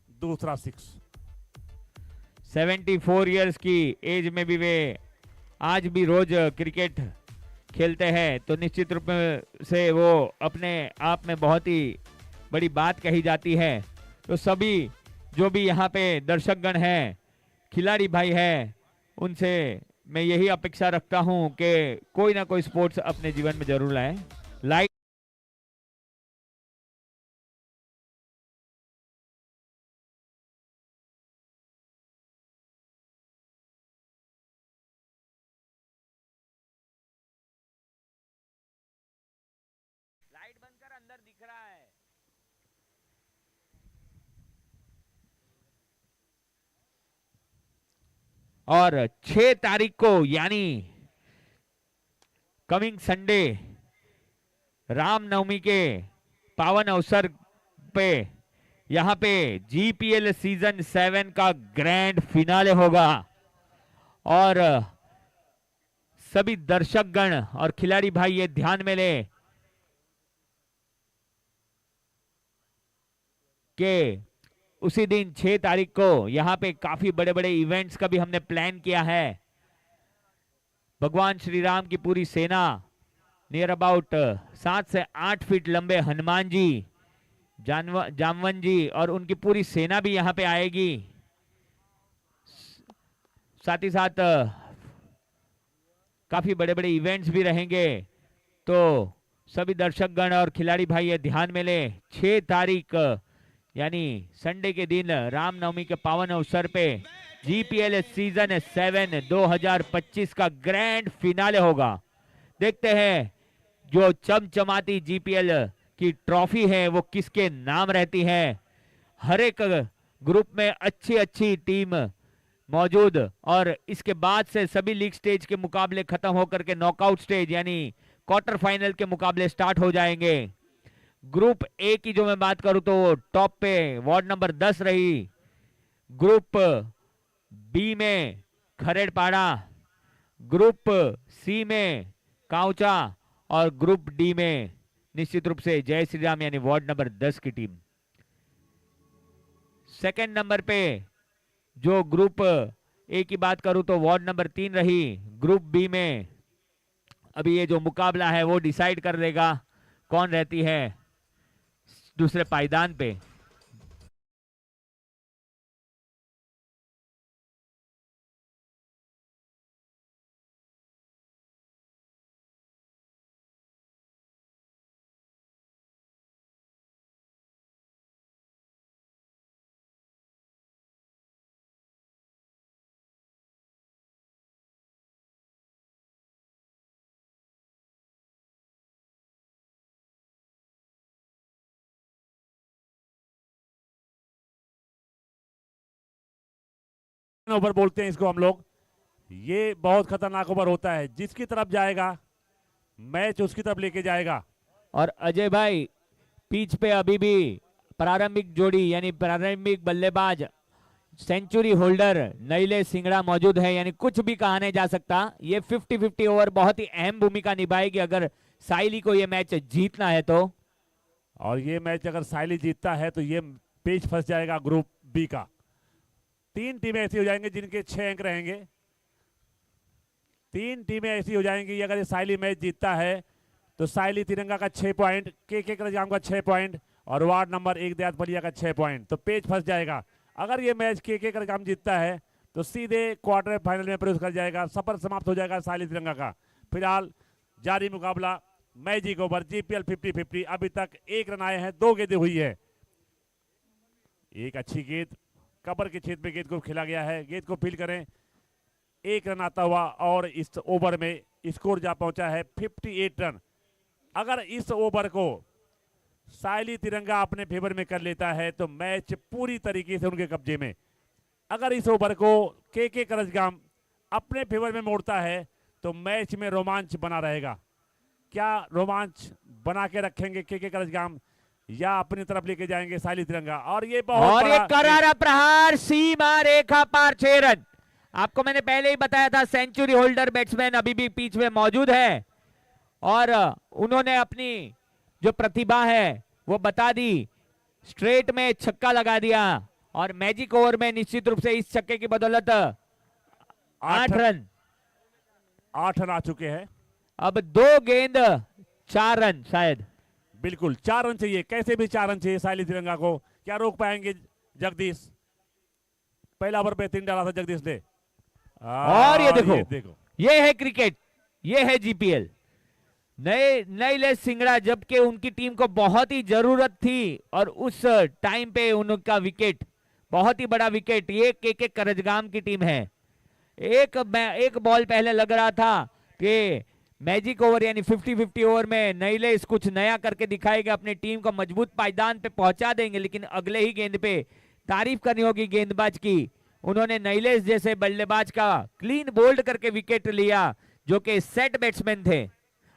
दूसरा 6। 74 इयर्स की एज में भी वे आज भी रोज क्रिकेट खेलते हैं, तो निश्चित रूप से वो अपने आप में बहुत ही बड़ी बात कही जाती है। तो सभी जो भी यहाँ पे दर्शकगण हैं, खिलाड़ी भाई हैं, उनसे मैं यही अपेक्षा रखता हूं कि कोई ना कोई स्पोर्ट्स अपने जीवन में जरूर लाएं। लाइक लाइट बंद कर, अंदर दिख रहा है। और 6 तारीख को यानी कमिंग संडे रामनवमी के पावन अवसर पे यहाँ पे जीपीएल सीजन 7 का ग्रैंड फिनाले होगा, और सभी दर्शकगण और खिलाड़ी भाई ये ध्यान में ले कि उसी दिन 6 तारीख को यहाँ पे काफी बड़े बड़े इवेंट्स का भी हमने प्लान किया है। भगवान श्री राम की पूरी सेना, नियर अबाउट 7 से 8 फीट लंबे हनुमान जी, जामवन जी और उनकी पूरी सेना भी यहाँ पे आएगी। साथ ही साथ काफी बड़े बड़े इवेंट्स भी रहेंगे, तो सभी दर्शकगण और खिलाड़ी भाई ये ध्यान में ले 6 तारीख यानी संडे के दिन रामनवमी के पावन अवसर पे जीपीएल सीजन 7 2025 का ग्रैंड फिनाले होगा। देखते हैं जो चमचमाती जीपीएल की ट्रॉफी है वो किसके नाम रहती है। हर एक ग्रुप में अच्छी अच्छी टीम मौजूद, और इसके बाद से सभी लीग स्टेज के मुकाबले खत्म होकर के नॉकआउट स्टेज यानी क्वार्टर फाइनल के मुकाबले स्टार्ट हो जाएंगे। ग्रुप ए की जो मैं बात करूं तो टॉप पे वार्ड नंबर 10 रही। ग्रुप बी में खरेड़पाड़ा, ग्रुप सी में काउचा और ग्रुप डी में निश्चित रूप से जय श्री राम यानी वार्ड नंबर 10 की टीम। सेकंड नंबर पे जो ग्रुप ए की बात करूं तो वार्ड नंबर 3 रही। ग्रुप बी में अभी ये जो मुकाबला है वो डिसाइड कर देगा कौन रहती है दूसरे पायदान पे। ओवर बोलते हैं इसको हम लोग। ये बहुत खतरनाक ओवर होता है, जिसकी तरफ जाएगा मैच उसकी तरफ लेके जाएगा। और अजय भाई पिच पे अभी भी प्रारंभिक जोड़ी यानी प्रारंभिक बल्लेबाज सेंचुरी होल्डर नईले सिंगड़ा मौजूद है, यानी कुछ भी कहा नहीं जा सकता। ये 50-50 ओवर बहुत ही अहम भूमिका निभाएगी अगर साइली को ये मैच जीतना है तो। और ये मैच अगर साइली जीतता है तो ये पेच फंस जाएगा ग्रुप बी का। 3 टीमें ऐसी हो जाएंगी जिनके 6 अंक रहेंगे। 3 टीमें ऐसी हो जाएंगी अगर ये साइली मैच जीतता है तो साइली तिरंगा का 6 पॉइंट, के करजाम का 6 पॉइंट और वार्ड नंबर 1 देहात बलिया का 6 पॉइंट, तो पेच फंस जाएगा। अगर ये मैच के करजाम जीतता है तो सीधे क्वार्टर फाइनल में प्रवेश कर जाएगा। सफर समाप्त हो जाएगा साइली तिरंगा का। फिलहाल जारी मुकाबला मैजिक ओवर जीपीएल 50-50। अभी तक 1 रन आए हैं, 2 गेंदें हुई है। एक अच्छी गेंद कबर के क्षेत्र में गेंद को खेला गया है। गेंद को फील करें, 1 रन आता हुआ और इस ओवर में स्कोर जा पहुंचा है 58 रन। अगर इस ओवर को साइली तिरंगा अपने फेवर में कर लेता है तो मैच पूरी तरीके से उनके कब्जे में। अगर इस ओवर को के करजगाम अपने फेवर में मोड़ता है तो मैच में रोमांच बना रहेगा। क्या रोमांच बना के रखेंगे के करजगाम या अपनी तरफ लेके जाएंगे साइली तिरंगा? और ये बहुत और ये बड़ा करारा प्रहार सीमा रेखा पार 6 रन। आपको मैंने पहले ही बताया था सेंचुरी होल्डर बैट्समैन अभी भी पिच में मौजूद है और उन्होंने अपनी जो प्रतिभा है वो बता दी। स्ट्रेट में छक्का लगा दिया और मैजिक ओवर में निश्चित रूप से इस छक्के की बदौलत 8 रन आ चुके हैं। अब 2 गेंद 4 रन शायद। बिल्कुल 4 रन चाहिए, कैसे भी 4 रन चाहिए साइली तिरंगा को। क्या रोक पाएंगे जगदीश? पहला ओवर पे 3 डाला था जगदीश ने। और ये देखो ये है क्रिकेट, ये है जीपीएल। नईले सिंगड़ा जबकि उनकी टीम को बहुत ही जरूरत थी और उस टाइम पे उनका विकेट बहुत ही बड़ा विकेट ये के करजगाम की टीम है। एक बॉल पहले लग रहा था कि मैजिक ओवर यानी 50-50 ओवर में नईलेस कुछ नया करके दिखाएगा, अपनी टीम को मजबूत पायदान पे पहुंचा देंगे। लेकिन अगले ही गेंद पे तारीफ करनी होगी गेंदबाज की, उन्होंने नईलेस जैसे बल्लेबाज का क्लीन बोल्ड करके विकेट लिया जो कि सेट बैट्समैन थे।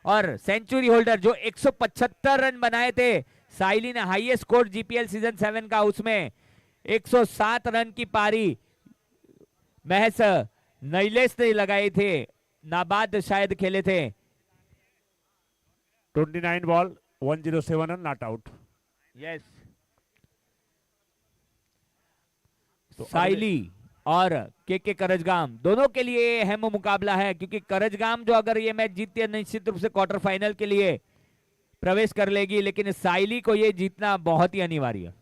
और सेंचुरी होल्डर जो 175 रन बनाए थे, साइली ने हाईएस्ट स्कोर जीपीएल सीजन 7 का, उसमें 107 रन की पारी महज नईलेस ने लगाए थे। नाबाद शायद खेले थे। 29 ball 107 run not out. Yes तो साइली और के करजगाम दोनों के लिए अहम मुकाबला है क्योंकि करजगाम जो अगर ये मैच जीतती है निश्चित रूप से क्वार्टर फाइनल के लिए प्रवेश कर लेगी, लेकिन साइली को ये जीतना बहुत ही अनिवार्य है।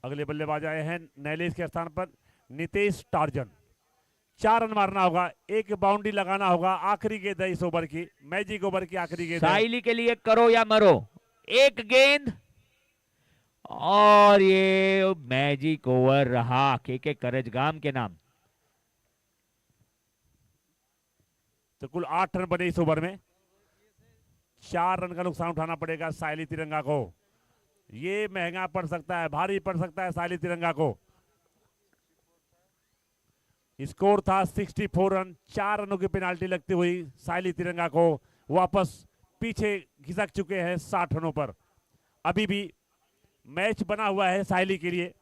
अगले बल्लेबाज आए हैं नैलेस के स्थान पर नितेश टार्जन। 4 रन मारना होगा, 1 बाउंड्री लगाना होगा। आखिरी गेंद है इस ओवर की, मैजिक ओवर की आखिरी गेंद है। साइली के लिए करो या मरो, 1 गेंद और ये मैजिक ओवर रहा के करजगाम के नाम। तो कुल 8 रन बने इस ओवर में। 4 रन का नुकसान उठाना पड़ेगा साइली तिरंगा को। ये महंगा पड़ सकता है, भारी पड़ सकता है साइली तिरंगा को। स्कोर था 64 रन। 4 रनों की पेनाल्टी लगती हुई साइली तिरंगा को वापस पीछे खिसक चुके हैं 60 रनों पर। अभी भी मैच बना हुआ है साइली के लिए।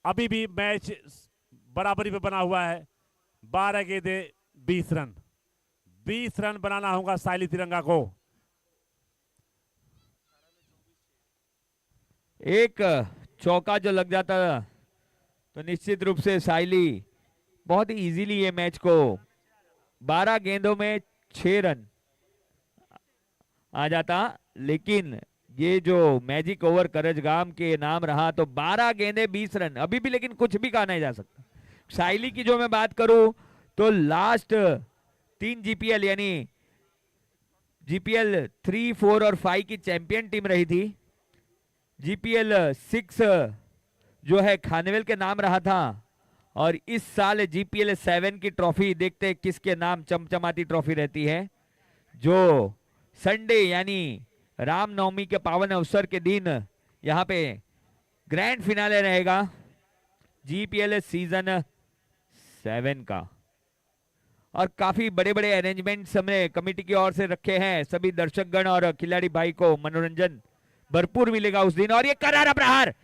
अभी भी मैच बराबरी पे बना हुआ है। 12 गेंदे 20 रन। 20 रन बनाना होगा साइली तिरंगा को। एक चौका जो लग जाता तो निश्चित रूप से साइली बहुत ही इजीली ये मैच को 12 गेंदों में 6 रन आ जाता, लेकिन ये जो मैजिक ओवर करजगाम के नाम रहा तो 12 गेंदे 20 रन अभी भी, लेकिन कुछ भी कहा नहीं जा सकता। साइली की जो मैं बात करूं तो लास्ट 3 जीपीएल यानी जीपीएल 3, 4 और 5 की चैंपियन टीम रही थी। जीपीएल 6 जो है खानवेल के नाम रहा था, और इस साल जीपीएल 7 की ट्रॉफी देखते किसके नाम चमचमाती ट्रॉफी रहती है, जो संडे यानी रामनवमी के पावन अवसर के दिन यहाँ पे ग्रैंड फिनाले रहेगा जीपीएल सीजन 7 का। और काफी बड़े बड़े अरेंजमेंट्स हमने कमेटी की ओर से रखे हैं। सभी दर्शकगण और खिलाड़ी भाई को मनोरंजन भरपूर मिलेगा उस दिन। और ये करारा प्रहार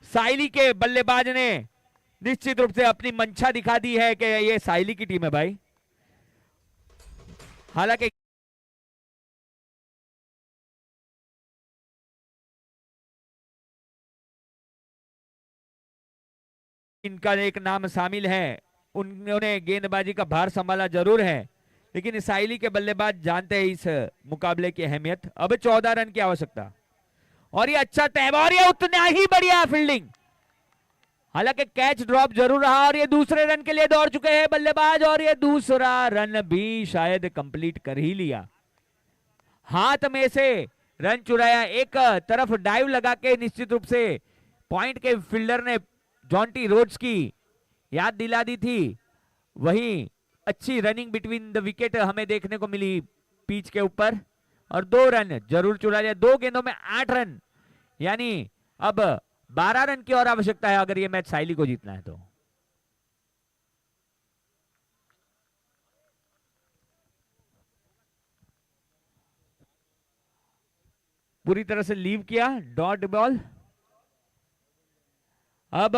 साइली के बल्लेबाज ने निश्चित रूप से अपनी मंशा दिखा दी है कि ये साइली की टीम है भाई। हालांकि इनका एक नाम शामिल है, उन्होंने गेंदबाजी का भार संभाला जरूर है, लेकिन साइली के बल्लेबाज जानते हैं इस मुकाबले की अहमियत। अब 14 रन की आवश्यकता, और ये अच्छा टैब, और ये उतना ही बढ़िया फील्डिंग। हालांकि कैच ड्रॉप जरूर रहा, और ये दूसरे रन के लिए दौड़ चुके हैं बल्लेबाज, और ये दूसरा रन भी शायद कंप्लीट कर ही लिया। हाथ में से रन चुराया, एक तरफ डाइव लगा के निश्चित रूप से पॉइंट के फील्डर ने जॉन्टी रोड्स की याद दिला दी थी। वहीं अच्छी रनिंग बिटवीन द विकेट हमें देखने को मिली पिच के ऊपर, और 2 रन जरूर चुरा लिया। 2 गेंदों में 8 रन, यानी अब 12 रन की और आवश्यकता है अगर ये मैच साइली को जीतना है तो। पूरी तरह से लीव किया, डॉट बॉल। अब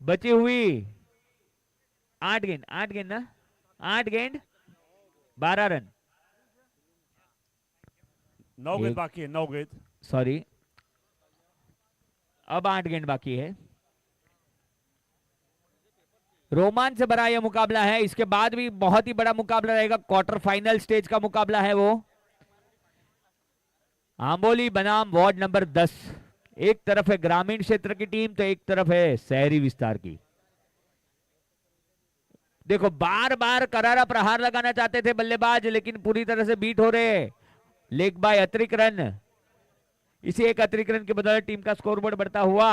बची हुई 8 गेंद, 8 गेंद ना, 8 गेंद 12 रन। 9 गेंद बाकी है, 9 गेंद, सॉरी, अब 8 गेंद बाकी है। रोमांच से भरा यह मुकाबला है। इसके बाद भी बहुत ही बड़ा मुकाबला रहेगा, क्वार्टर फाइनल स्टेज का मुकाबला है वो। आंबोली बनाम वार्ड नंबर 10, एक तरफ है ग्रामीण क्षेत्र की टीम तो एक तरफ है शहरी विस्तार की। देखो बार बार करारा प्रहार लगाना चाहते थे बल्लेबाज, लेकिन पूरी तरह से बीट हो रहे। लेग बाय अतिरिक्त रन, इसी एक अतिरिक्त रन के बदौलत टीम का स्कोरबोर्ड बढ़ता हुआ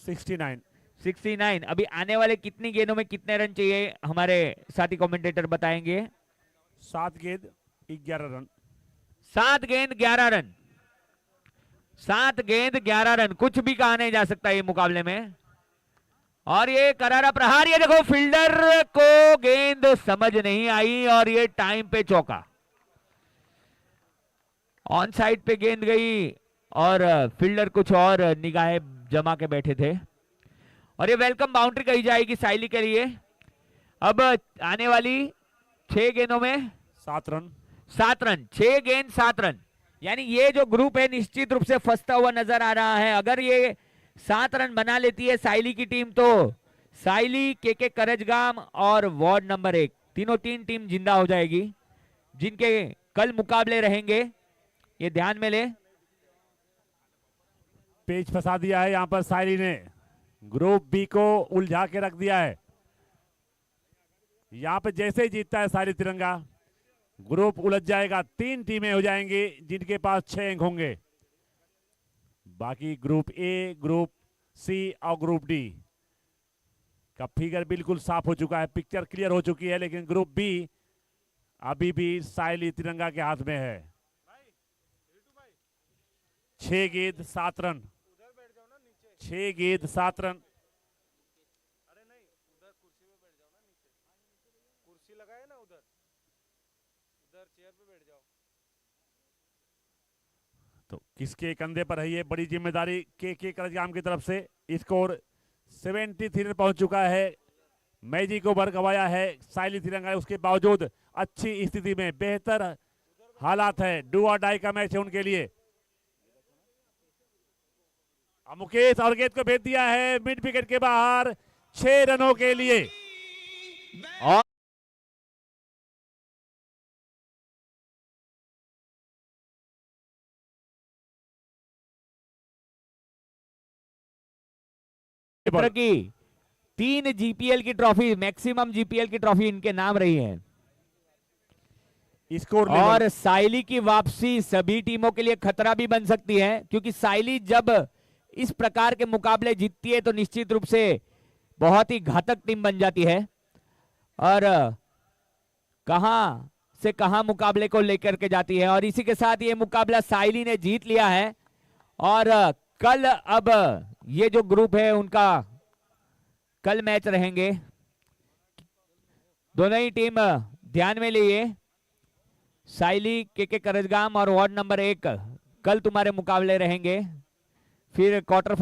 69। अभी आने वाले कितनी गेंदों में कितने रन चाहिए हमारे साथी कमेंटेटर बताएंगे। 7 गेंद 11 रन। 7 गेंद 11 रन, 7 गेंद 11 रन, कुछ भी कहा नहीं जा सकता ये मुकाबले में। और ये करारा प्रहार, ये देखो फील्डर को गेंद समझ नहीं आई और ये टाइम पे चौका। ऑन साइड पे गेंद गई और फील्डर कुछ और निगाहें जमा के बैठे थे, और ये वेलकम बाउंड्री कही जाएगी साइली के लिए। अब आने वाली 6 गेंदों में 7 रन। 7 रन, 6 गेंद 7 रन, यानी ये जो ग्रुप है निश्चित रूप से फंसता हुआ नजर आ रहा है। अगर ये 7 रन बना लेती है साइली की टीम तो साइली, के करजगाम और वार्ड नंबर 1 तीनों 3 टीम जिंदा हो जाएगी, जिनके कल मुकाबले रहेंगे, ये ध्यान में ले। पेच फंसा दिया है यहां पर साइली ने, ग्रुप बी को उलझा के रख दिया है। यहां पर जैसे ही जीतता है साइली तिरंगा, ग्रुप उलझ जाएगा। 3 टीमें हो जाएंगी जिनके पास 6 अंक होंगे। बाकी ग्रुप ए, ग्रुप सी और ग्रुप डी का फिगर बिल्कुल साफ हो चुका है, पिक्चर क्लियर हो चुकी है, लेकिन ग्रुप बी अभी भी साइली तिरंगा के हाथ में है। 6 गेंद 7 रन, 6 गेंद 7 रन। तो किसके कंधे पर है ये बड़ी जिम्मेदारी? के करजगाम की तरफ से। स्कोर 73 रन पहुंच चुका है। मैजिक ओवर गवाया है साइली तिरंगा, उसके बावजूद अच्छी स्थिति में बेहतर हालात है। डू और डाई का मैच है उनके लिए। अब मुकेश और गेंद को भेज दिया है मिड विकेट के बाहर 6 रनों के लिए। और क्षेत्र की 3 जीपीएल की ट्रॉफी, मैक्सिमम जीपीएल की ट्रॉफी इनके नाम रही है। स्कोर और साइली की वापसी सभी टीमों के लिए खतरा भी बन सकती है, क्योंकि साइली जब इस प्रकार के मुकाबले जीतती है तो निश्चित रूप से बहुत ही घातक टीम बन जाती है। और कहां से कहां मुकाबले को लेकर के जाती है। और इसी के साथ ये मुकाबला साइली ने जीत लिया है। और कल अब ये जो ग्रुप है उनका कल मैच रहेंगे। दोनों ही टीम ध्यान में लिए, साइली के करजगाम और वार्ड नंबर 1 कल तुम्हारे मुकाबले रहेंगे। फिर क्वार्टर